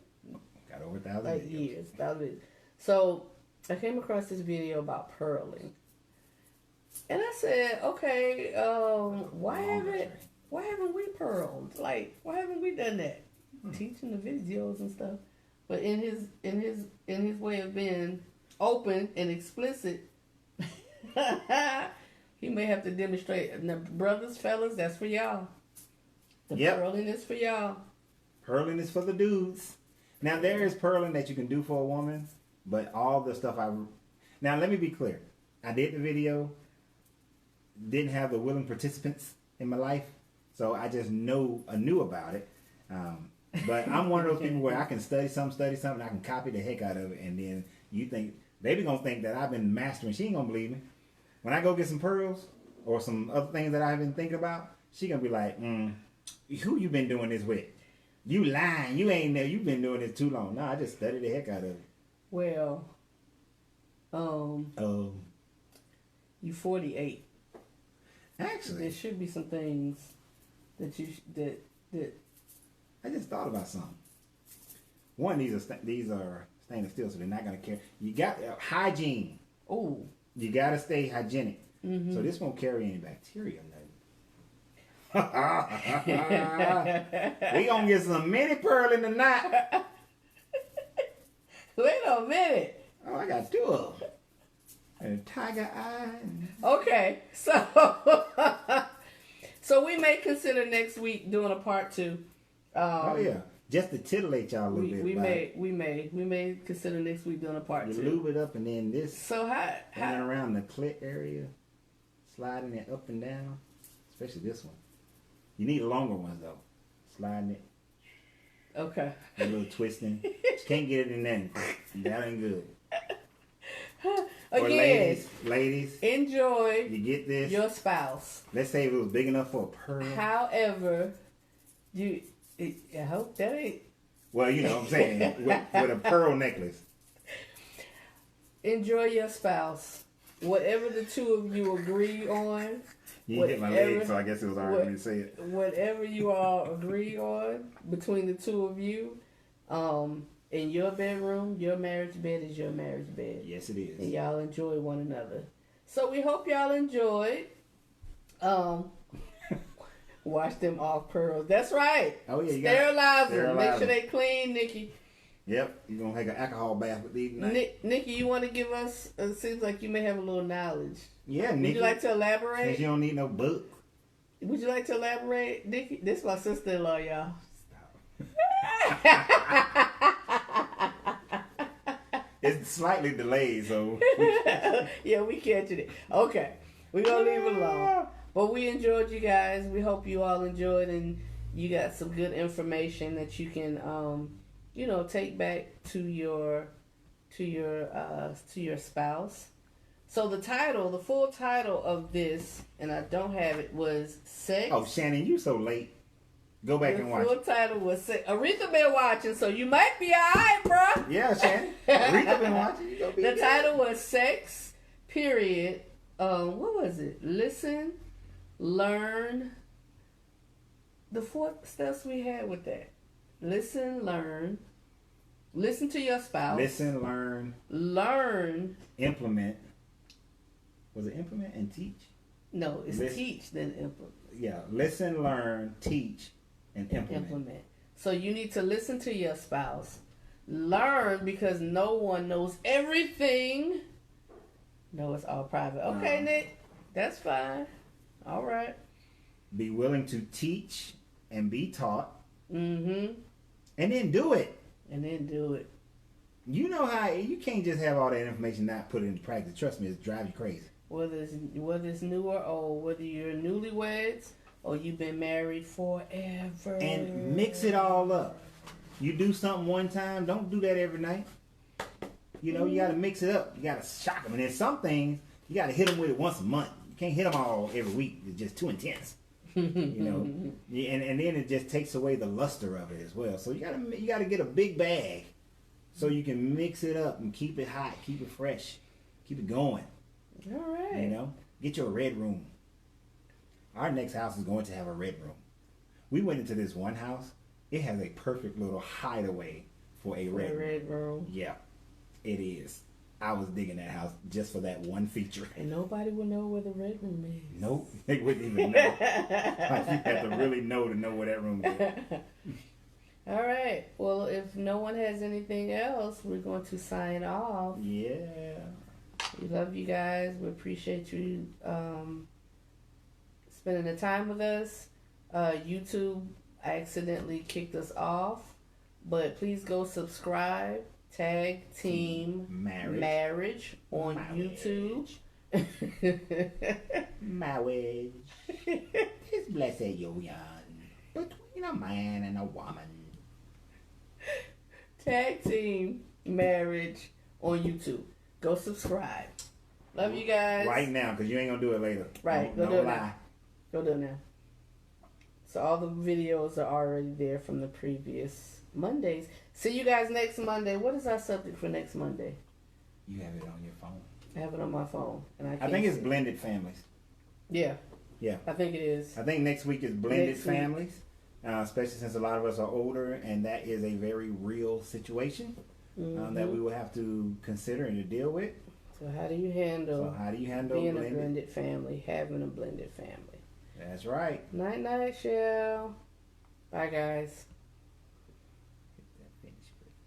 Speaker 2: Got over 1,000
Speaker 1: Like
Speaker 2: videos.
Speaker 1: years. 1,000. So I came across this video about pearling. And I said, okay, why haven't we pearled? Like, why haven't we done that? Teaching the videos and stuff. But in his way of being open and explicit, he may have to demonstrate. Now, brothers, fellas, that's for y'all. The pearling is for y'all.
Speaker 2: Pearling is for the dudes. Now there is pearling that you can do for a woman, but all the stuff now let me be clear. I did the video, didn't have the willing participants in my life, so I just knew about it. But I'm one of those people where I can study something, I can copy the heck out of it, and then you think baby gonna think that I've been mastering. She ain't gonna believe me. When I go get some pearls or some other things that I've been thinking about, she gonna be like, who you been doing this with? You lying. You ain't there. You've been doing this too long. No, I just studied the heck out of it.
Speaker 1: Well, you 48.
Speaker 2: Actually,
Speaker 1: There should be some things that you that
Speaker 2: I just thought about something. One, these are stainless steel, so they're not gonna carry. You got hygiene.
Speaker 1: oh.
Speaker 2: You gotta stay hygienic. So this won't carry any bacteria or nothing. We gonna get some mini pearling tonight.
Speaker 1: Wait a minute.
Speaker 2: Oh, I got 2 of them. And a tiger eye.
Speaker 1: Okay, so so we may consider next week doing a part 2.
Speaker 2: Oh yeah, just to titillate y'all a little bit.
Speaker 1: We may consider next week doing a part
Speaker 2: you
Speaker 1: 2.
Speaker 2: lube it up and then this.
Speaker 1: So how
Speaker 2: Around the clit area, sliding it up and down, especially this one. You need longer ones though. Sliding it,
Speaker 1: okay.
Speaker 2: a little twisting. Just can't get it in there. That ain't good. Or
Speaker 1: Again,
Speaker 2: ladies,
Speaker 1: enjoy
Speaker 2: you get this.
Speaker 1: your spouse.
Speaker 2: Let's say if it was big enough for a pearl.
Speaker 1: However, I hope that ain't.
Speaker 2: Well, you know what I'm saying, with a pearl necklace.
Speaker 1: Enjoy your spouse. Whatever the two of you agree on.
Speaker 2: You hit my leg, so I guess it was hard for me to say it.
Speaker 1: Whatever you all agree on between the two of you, in your bedroom, your marriage bed is your marriage bed.
Speaker 2: Yes, it is.
Speaker 1: And y'all enjoy one another. So we hope y'all enjoyed. Wash them off pearls. That's right.
Speaker 2: Oh yeah, you
Speaker 1: sterilize them.
Speaker 2: sterilize
Speaker 1: Make sure
Speaker 2: them.
Speaker 1: they clean, Nikki.
Speaker 2: Yep, you're gonna take an alcohol bath with these tonight.
Speaker 1: Nikki, you want to give us? It seems like you may have a little knowledge.
Speaker 2: Yeah,
Speaker 1: Would
Speaker 2: Nikki.
Speaker 1: you like to
Speaker 2: Since
Speaker 1: elaborate?
Speaker 2: you don't need no book.
Speaker 1: Would you like to elaborate, Nikki? This is my sister-in-law, y'all.
Speaker 2: It's slightly delayed, so.
Speaker 1: Yeah, we catching it. Okay, we're gonna leave it alone. But we enjoyed you guys. We hope you all enjoyed, and you got some good information that you can, take back to your spouse. So the full title of this, and I don't have it, was Sex.
Speaker 2: Oh, Shannon, you so late. Go back
Speaker 1: The
Speaker 2: and watch
Speaker 1: full
Speaker 2: it.
Speaker 1: title was Aretha been watching, so you might be alright, bruh.
Speaker 2: Yeah, Shannon. Aretha been watching. You gonna be
Speaker 1: The
Speaker 2: good.
Speaker 1: title was Sex, period. What was it? Listen, learn. The 4 steps we had with that. Listen, learn. Listen to your spouse.
Speaker 2: Listen, learn,
Speaker 1: Learn.
Speaker 2: implement. Was it implement and teach?
Speaker 1: No, it's
Speaker 2: Listen.
Speaker 1: teach, then implement.
Speaker 2: Yeah. Listen, learn, teach, and implement.
Speaker 1: So you need to listen to your spouse. Learn, because no one knows everything. No, it's all private. Okay, Nick. That's fine. All right.
Speaker 2: Be willing to teach and be taught,
Speaker 1: Mm-hmm.
Speaker 2: and then do it.
Speaker 1: And then do it.
Speaker 2: You know how you can't just have all that information not put it into practice. Trust me, it drives you crazy.
Speaker 1: Whether it's new or old, whether you're newlyweds or you've been married forever.
Speaker 2: And mix it all up. You do something one time, don't do that every night. You know, you got to mix it up. You got to shock them. And then some things, you got to hit them with it once a month. You can't hit them all every week. It's just too intense. You know, and then it just takes away the luster of it as well. So you gotta get a big bag so you can mix it up and keep it hot, keep it fresh, keep it going.
Speaker 1: All right.
Speaker 2: You know, get your red room. Our next house is going to have a red room. We went into this one house. It has a perfect little hideaway for a red room.
Speaker 1: Red room.
Speaker 2: Yeah, it is. I was digging that house just for that one feature.
Speaker 1: And nobody will know where the red room is.
Speaker 2: Nope, they wouldn't even know. Like, you have to really know to know where that room is.
Speaker 1: All right. Well, if no one has anything else, we're going to sign off.
Speaker 2: Yeah.
Speaker 1: We love you guys. We appreciate you spending the time with us. YouTube accidentally kicked us off, but please go subscribe. Tag Team Marriage on YouTube.
Speaker 2: Marriage is blessed union between a man and a woman.
Speaker 1: Tag Team Marriage on YouTube. Go subscribe. Love you guys.
Speaker 2: Right now, because you ain't going to do it later.
Speaker 1: Right.
Speaker 2: Don't
Speaker 1: Go do it
Speaker 2: lie.
Speaker 1: now. Go do it now. So all the videos are already there from the previous Mondays. See you guys next Monday. What is our subject for next Monday?
Speaker 2: You have it on your phone.
Speaker 1: I have it on my phone. And I
Speaker 2: think it's
Speaker 1: see.
Speaker 2: blended families.
Speaker 1: Yeah.
Speaker 2: Yeah.
Speaker 1: I think it is.
Speaker 2: I think next week is blended
Speaker 1: Next week.
Speaker 2: families, especially since a lot of us are older, and that is a very real situation that we will have to consider and to deal with.
Speaker 1: So how do you handle being a blended family, having a blended family?
Speaker 2: That's right.
Speaker 1: Night, night, Shell. Bye, guys.